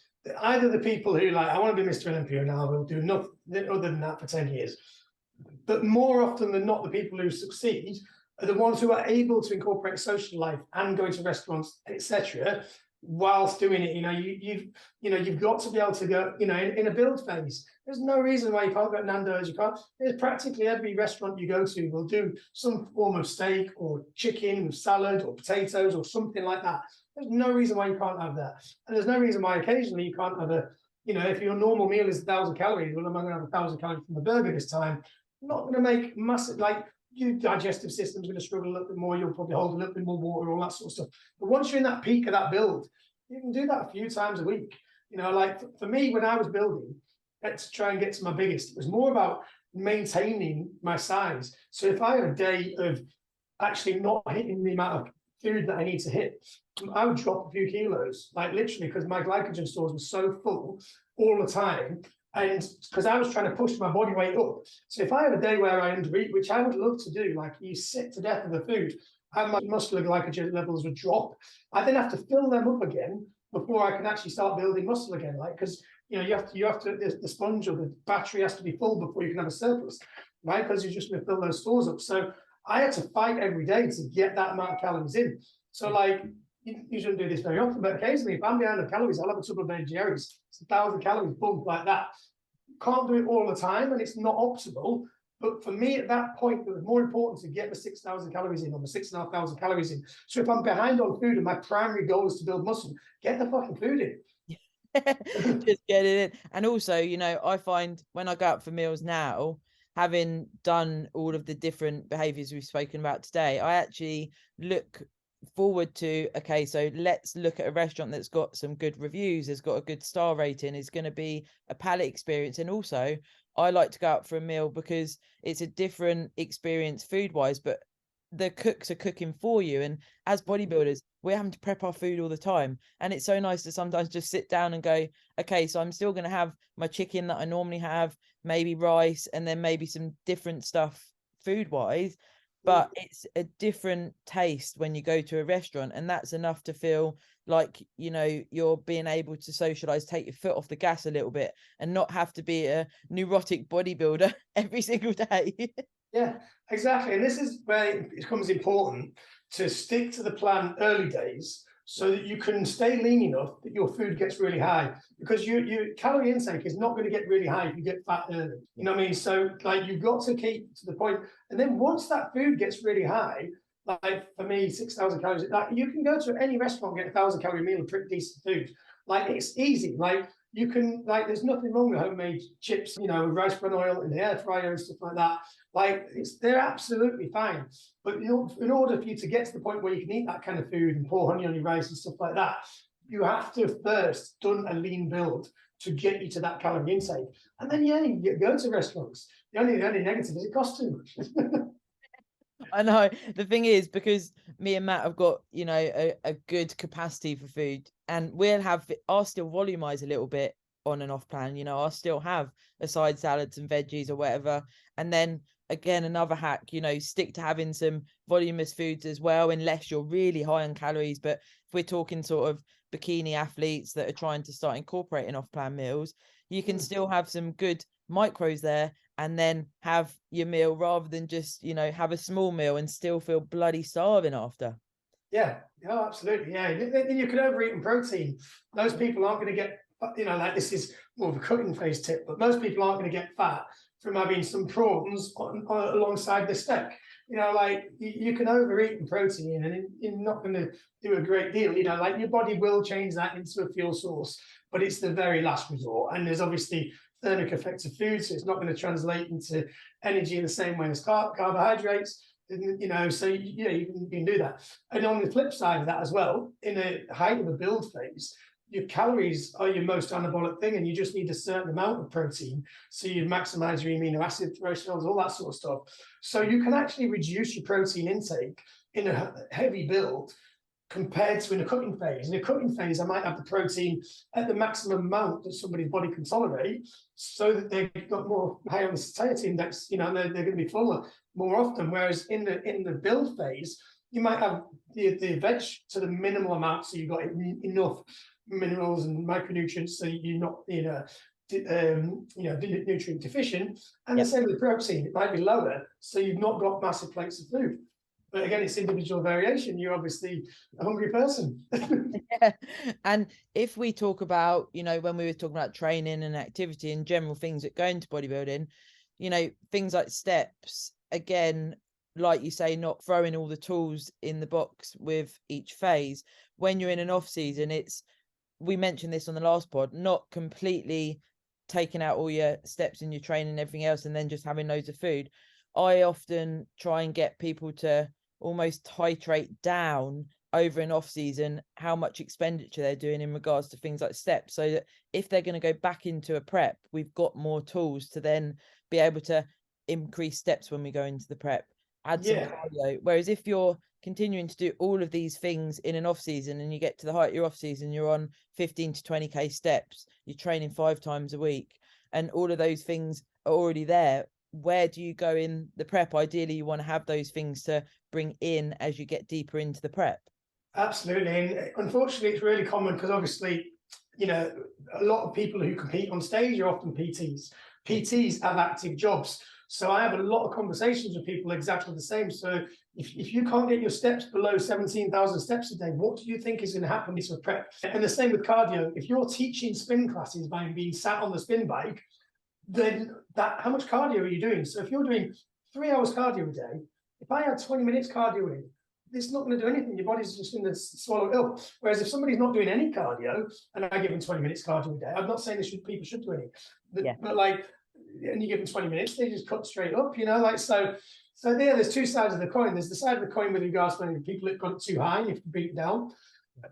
S2: either the people who like, I want to be Mr. Olympia and I will do nothing other than that for 10 years. But more often than not, the people who succeed are the ones who are able to incorporate social life and going to restaurants, etc., whilst doing it. You know, you've got to be able to go, you know, in a build phase. There's no reason why you can't go to Nando's. You can't. There's practically every restaurant you go to will do some form of steak or chicken with salad or potatoes or something like that. There's no reason why you can't have that. And there's no reason why occasionally you can't have a, you know, if your normal meal is 1,000 calories, well, I'm going to have 1,000 calories from the burger this time. I'm not going to make massive, like, your digestive system's going to struggle a little bit more. You'll probably hold a little bit more water, all that sort of stuff. But once you're in that peak of that build, you can do that a few times a week. You know, like for me, when I was building, let's try and get to my biggest, it was more about maintaining my size. So if I had a day of actually not hitting the amount of food that I need to hit, I would drop a few kilos, like literally, because my glycogen stores were so full all the time. And because I was trying to push my body weight up. So if I had a day where I undereat, which I would love to do, like you sick to death of the food, and my muscular glycogen levels would drop, I then have to fill them up again before I can actually start building muscle again. Like, because you know, you have to the sponge or the battery has to be full before you can have a surplus, right? Because you're just going to fill those stores up. So I had to fight every day to get that amount of calories in. So like, you shouldn't do this very often, but occasionally if I'm behind the calories, I'll have a couple of Ben Jerry's. It's 1,000 calories, boom, like that. Can't do it all the time, and it's not optimal. But for me, at that point, it was more important to get the 6,000 calories in, or the 6,500 calories in. So if I'm behind on food and my primary goal is to build muscle, get the fucking food in.
S1: Just get it in. And also, you know, I find when I go out for meals now, having done all of the different behaviors we've spoken about today, I actually look forward to, okay, so let's look at a restaurant that's got some good reviews, has got a good star rating, is going to be a palate experience. And also I like to go out for a meal because it's a different experience food wise, but the cooks are cooking for you. And as bodybuilders, we're having to prep our food all the time, and it's so nice to sometimes just sit down and go, okay, so I'm still going to have my chicken that I normally have, maybe rice, and then maybe some different stuff food wise, but it's a different taste when you go to a restaurant, and that's enough to feel like, you know, you're being able to socialize, take your foot off the gas a little bit, and not have to be a neurotic bodybuilder every single day.
S2: Yeah, exactly. And this is where it becomes important to stick to the plan early days so that you can stay lean enough that your food gets really high, because your calorie intake is not going to get really high if you get fat early. You know what I mean? So like, you've got to keep to the point. And then once that food gets really high, like for me, 6,000 calories, like you can go to any restaurant and get 1,000 calorie meal of pretty decent food. Like, it's easy. Like, you can, like, there's nothing wrong with homemade chips, you know, with rice bran oil in the air fryer and stuff like that. Like, they're absolutely fine. But in order for you to get to the point where you can eat that kind of food and pour honey on your rice and stuff like that, you have to first done a lean build to get you to that calorie intake. And then, yeah, you go to restaurants. The only negative is it costs too much.
S1: I know. The thing is, because me and Matt have got, you know, a good capacity for food, and I'll still volumize a little bit on and off plan. You know, I'll still have a side salads and veggies or whatever. And then again, another hack, you know, stick to having some voluminous foods as well, unless you're really high on calories. But if we're talking sort of bikini athletes that are trying to start incorporating off plan meals, you can still have some good micros there, and then have your meal, rather than just, you know, have a small meal and still feel bloody starving after.
S2: Yeah, absolutely. Yeah, you could overeat in protein. Those people aren't going to get, you know, like, this is more of a cutting phase tip, but most people aren't going to get fat from having some prawns alongside the steak. You know, like, you can overeat in protein and you're not going to do a great deal. You know, like, your body will change that into a fuel source, but it's the very last resort. And there's obviously thermic effects of food, so it's not going to translate into energy in the same way as carbohydrates. You know, so yeah, you can do that. And on the flip side of that as well, in a height of the build phase, your calories are your most anabolic thing, and you just need a certain amount of protein, so you maximize your amino acid thresholds, all that sort of stuff. So you can actually reduce your protein intake in a heavy build compared to in a cutting phase. In a cutting phase, I might have the protein at the maximum amount that somebody's body can tolerate, so that they've got more high on the satiety index, you know, and they're going to be fuller more often. Whereas in the build phase, you might have the veg to the minimal amount, so you've got enough minerals and micronutrients, so you're not, nutrient deficient. And the same with protein, it might be lower, so you've not got massive plates of food. But again, it's individual variation. You're obviously a hungry person.
S1: Yeah. And if we talk about, you know, when we were talking about training and activity and general things that go into bodybuilding, you know, things like steps, again, like you say, not throwing all the tools in the box with each phase. When you're in an off season, we mentioned this on the last pod, not completely taking out all your steps in your training and everything else and then just having loads of food. I often try and get people to almost titrate down over an off season how much expenditure they're doing in regards to things like steps, so that if they're going to go back into a prep, we've got more tools to then be able to increase steps when we go into the prep, add some cardio. Whereas if you're continuing to do all of these things in an off season and you get to the height of your off season, you're on 15 to 20k steps, you're training 5 times a week, and all of those things are already there. Where do you go in the prep? Ideally, you want to have those things to bring in as you get deeper into the prep.
S2: Absolutely. And unfortunately, it's really common because obviously, you know, a lot of people who compete on stage are often PTs. PTs have active jobs. So I have a lot of conversations with people exactly the same. So if you can't get your steps below 17,000 steps a day, what do you think is going to happen with your prep? And the same with cardio. If you're teaching spin classes by being sat on the spin bike, then how much cardio are you doing? So if you're doing 3 hours cardio a day, if I add 20 minutes cardio in, it's not going to do anything. Your body's just going to swallow it up. Whereas if somebody's not doing any cardio and I give them 20 minutes cardio a day, I'm not saying people should do any, but like, and you give them 20 minutes, they just cut straight up, you know, like, so there's two sides of the coin. There's the side of the coin with regards to people that got it too high, you have to beat it down.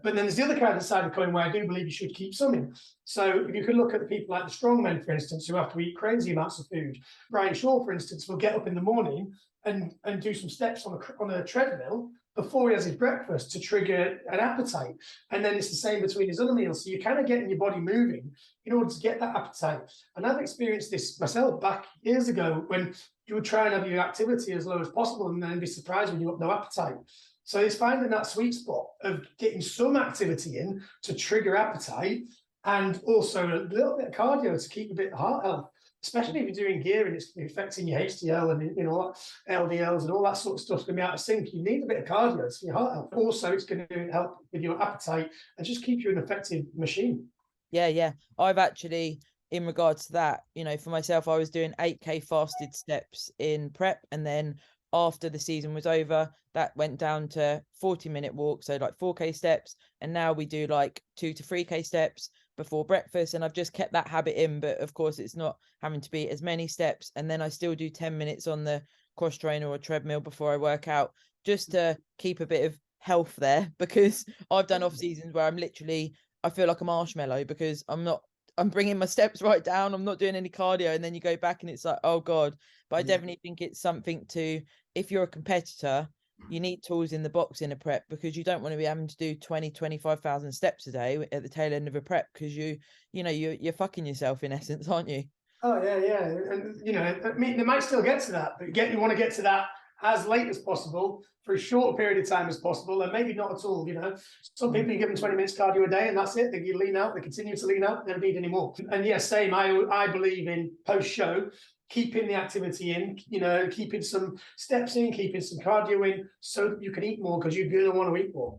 S2: But then there's the other kind of side of the coin where I do believe you should keep some in. So if you could look at the people like the strongmen, for instance, who have to eat crazy amounts of food. Brian Shaw, for instance, will get up in the morning and do some steps on a treadmill before he has his breakfast to trigger an appetite. And then it's the same between his other meals. So you're kind of getting your body moving in order to get that appetite. And I've experienced this myself back years ago when you would try and have your activity as low as possible and then be surprised when you got no appetite. So it's finding that sweet spot of getting some activity in to trigger appetite and also a little bit of cardio to keep a bit of heart health, especially if you're doing gear and it's affecting your HDL and, you know, LDLs and all that sort of stuff's going to be out of sync. You need a bit of cardio for your heart health. Also, it's going to help with your appetite and just keep you an effective machine.
S1: Yeah. I've actually, in regards to that, you know, for myself, I was doing 8k fasted steps in prep, and then after the season was over, that went down to 40-minute walk, so like 4k steps, and now we do like 2 to 3k steps before breakfast, and I've just kept that habit in. But of course it's not having to be as many steps, and then I still do 10 minutes on the cross trainer or treadmill before I work out, just to keep a bit of health there, because I've done off seasons where I feel like a marshmallow because I'm bringing my steps right down, I'm not doing any cardio, and then you go back and it's like, oh god. But I definitely think it's something to, if you're a competitor, you need tools in the box in a prep, because you don't want to be having to do 25,000 steps a day at the tail end of a prep, because you're fucking yourself in essence, aren't you?
S2: Oh yeah. And you know, I mean, they might still get to that, but you want to get to that as late as possible for as short a period of time as possible, and maybe not at all. You know, some people you give them 20 minutes cardio a day and that's it. They lean out, they continue to lean out, they don't need any more. And yeah, same. I believe in post show keeping the activity in, you know, keeping some steps in, keeping some cardio in, so that you can eat more, because you're going to want to eat more.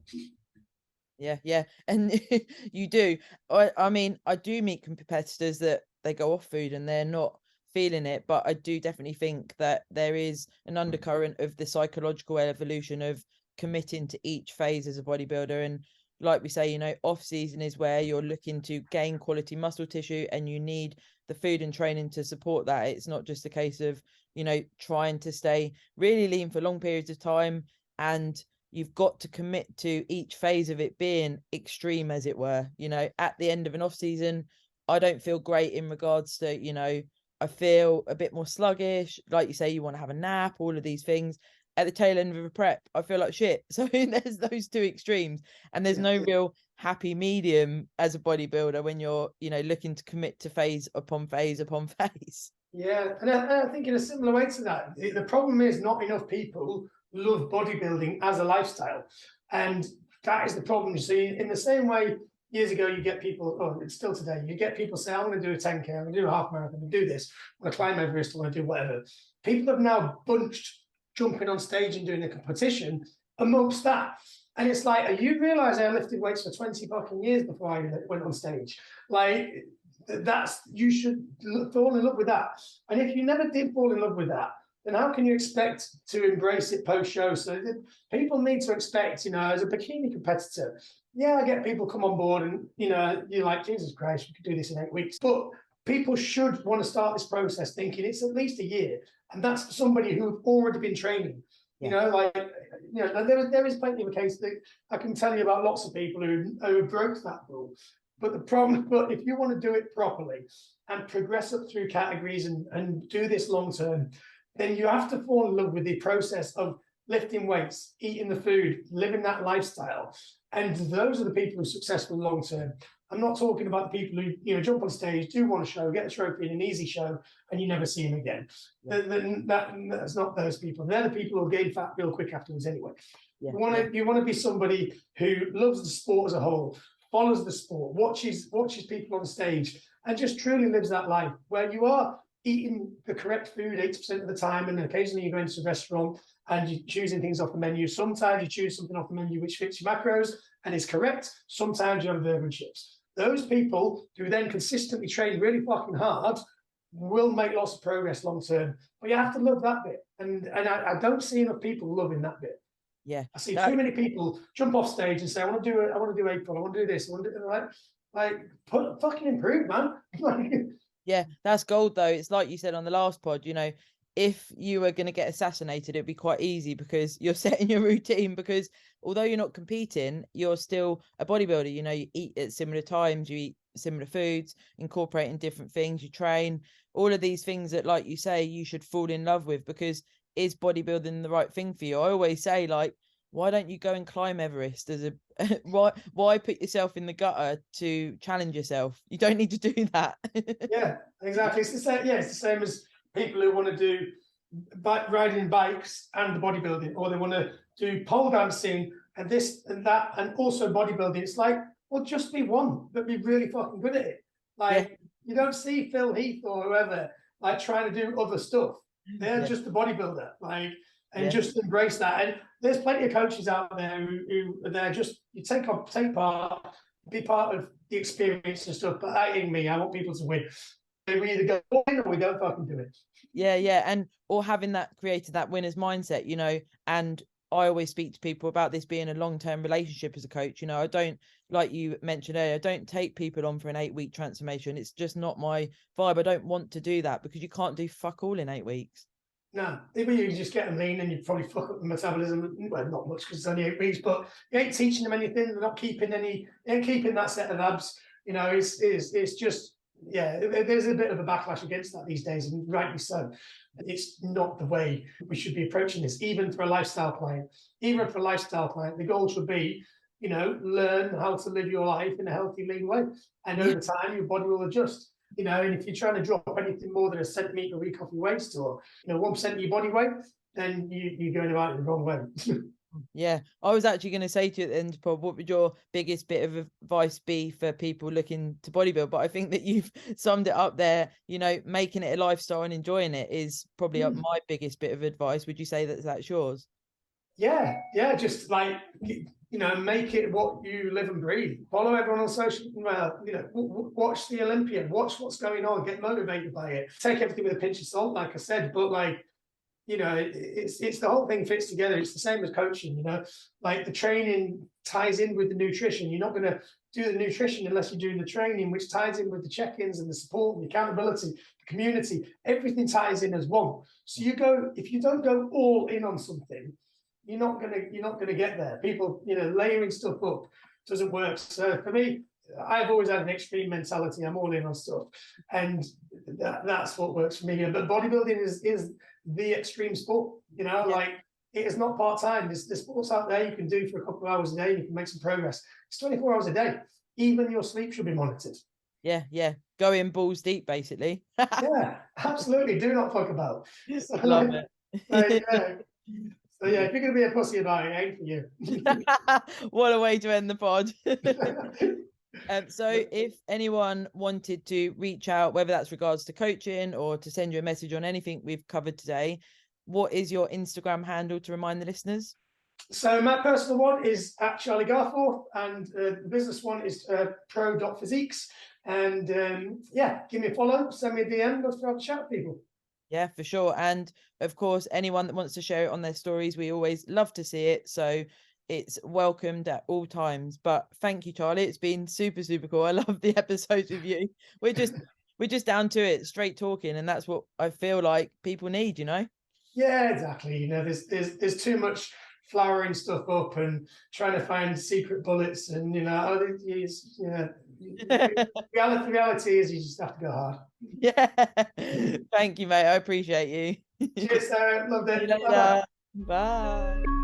S1: Yeah, and you do. I mean, I do meet competitors that they go off food and they're not feeling it, but I do definitely think that there is an undercurrent of the psychological evolution of committing to each phase as a bodybuilder. And like we say, you know, off season is where you're looking to gain quality muscle tissue, and you need the food and training to support that. It's not just a case of, you know, trying to stay really lean for long periods of time, and you've got to commit to each phase of it being extreme, as it were. You know, at the end of an off season, I don't feel great in regards to, you know, I feel a bit more sluggish. Like you say, you want to have a nap, all of these things. At the tail end of a prep, I feel like shit. So there's those two extremes, and there's no real happy medium as a bodybuilder when you're, you know, looking to commit to phase upon phase upon phase.
S2: Yeah, and I think in a similar way to that, the problem is not enough people love bodybuilding as a lifestyle, and that is the problem. You see, in the same way, years ago, you get people, oh, it's still today, you get people say, I'm going to do a 10K, I'm going to do a half marathon, I'm going to do this, I'm going to climb Everest, I'm going to do whatever. People have now bunched jumping on stage and doing a competition amongst that. And it's like, you realize I lifted weights for 20 fucking years before I went on stage. Like, you should fall in love with that. And if you never did fall in love with that, then how can you expect to embrace it post-show? So people need to expect, as a bikini competitor, yeah, I get people come on board and, you're like, Jesus Christ, we could do this in 8 weeks. But people should want to start this process thinking it's at least a year. And that's for somebody who've already been training. There is plenty of a case that I can tell you about lots of people who broke that rule. But if you want to do it properly and progress up through categories and do this long term, then you have to fall in love with the process of lifting weights, eating the food, living that lifestyle. And those are the people who are successful long term. I'm not talking about the people who jump on stage, do one show, get a trophy in an easy show, and you never see them again. Yeah. That's not those people. They're the people who gain fat real quick afterwards anyway. Yeah. You want to be somebody who loves the sport as a whole, follows the sport, watches people on stage, and just truly lives that life where you are eating the correct food 80% of the time, and occasionally you go into a restaurant and you're choosing things off the menu. Sometimes you choose something off the menu which fits your macros and is correct. Sometimes you have burger and chips. Those people who then consistently train really fucking hard will make lots of progress long term. But you have to love that bit. And I don't see enough people loving that bit.
S1: Yeah.
S2: I see too many people jump off stage and say, I want to do April, I want to do this, I want to do fucking improve, man.
S1: Yeah, that's gold though. It's like you said on the last pod, if you were going to get assassinated, it'd be quite easy because you're setting your routine, because although you're not competing, you're still a bodybuilder. You eat at similar times, you eat similar foods, incorporating different things, you train, all of these things that, like you say, you should fall in love with, because is bodybuilding the right thing for you? I always say, like, why don't you go and climb Everest as a why put yourself in the gutter to challenge yourself? You don't need to do that.
S2: Yeah, exactly. It's the same. Yeah, it's the same as people who want to do riding bikes and bodybuilding, or they want to do pole dancing and this and that, and also bodybuilding. It's like, well, just be one, but be really fucking good at it. Like, you don't see Phil Heath or whoever like trying to do other stuff. They're just a bodybuilder, just embrace that. And there's plenty of coaches out there who are there just, you take part, be part of the experience and stuff. But that ain't me. I want people to win. We either go in or we don't fucking do it.
S1: Yeah. And or having that created that winner's mindset, and I always speak to people about this being a long-term relationship as a coach. I don't, like you mentioned earlier, I don't take people on for an 8-week transformation. It's just not my vibe. I don't want to do that, because you can't do fuck all in 8 weeks.
S2: No, even you just get them lean and you probably fuck up the metabolism. Well, not much because it's only 8 weeks, but you ain't teaching them anything. They're not keeping that set of abs. It's just, there's a bit of a backlash against that these days, and rightly so. It's not the way we should be approaching this, even for a lifestyle client. Even for a lifestyle client, the goal should be, learn how to live your life in a healthy, lean way. And over time, your body will adjust. And if you're trying to drop anything more than a centimetre a week off your waist, or 1% of your body weight, then you're going about it the wrong way.
S1: Yeah, I was actually going to say to you at the end, Paul, what would your biggest bit of advice be for people looking to bodybuild? But I think that you've summed it up there. Making it a lifestyle and enjoying it is probably my biggest bit of advice. Would you say that's yours?
S2: Yeah, just like, make it what you live and breathe. Follow everyone on social, watch the Olympian, watch what's going on, get motivated by it. Take everything with a pinch of salt, like I said, but it's the whole thing fits together. It's the same as coaching, like the training ties in with the nutrition. You're not going to do the nutrition unless you're doing the training, which ties in with the check-ins and the support, and the accountability, the community. Everything ties in as one. So if you don't go all in on something, you're not gonna get there. People, layering stuff up doesn't work. So for me, I've always had an extreme mentality. I'm all in on stuff, and that's what works for me. But bodybuilding is the extreme sport. Like, it is not part-time. There's sports out there you can do for a couple of hours a day and you can make some progress. It's 24 hours a day. Even your sleep should be monitored.
S1: Yeah. Go in balls deep, basically.
S2: Yeah, absolutely. Do not fuck about. So,
S1: love it.
S2: So if you're going to be a pussy about it, ain't for you.
S1: What a way to end the pod. So if anyone wanted to reach out, whether that's regards to coaching or to send you a message on anything we've covered today, what is your Instagram handle to remind the listeners?
S2: So my personal one is at Charlie Garforth, and the business one is pro.physiques. And give me a follow, send me a DM, let's have a chat with people.
S1: Yeah, for sure. And of course, anyone that wants to share it on their stories, we always love to see it. So it's welcomed at all times. But thank you, Charlie. It's been super, super cool. I love the episodes with you. We're just we're just down to it, straight talking, and that's what I feel like people need, you know?
S2: Yeah, exactly. You know, there's too much flowering stuff up and trying to find secret bullets, and you know, you know, reality is you just have to go hard.
S1: Yeah. Thank you, mate. I appreciate you.
S2: Cheers, Sarah. Loved
S1: See you
S2: it. Bye bye.
S1: later. Bye.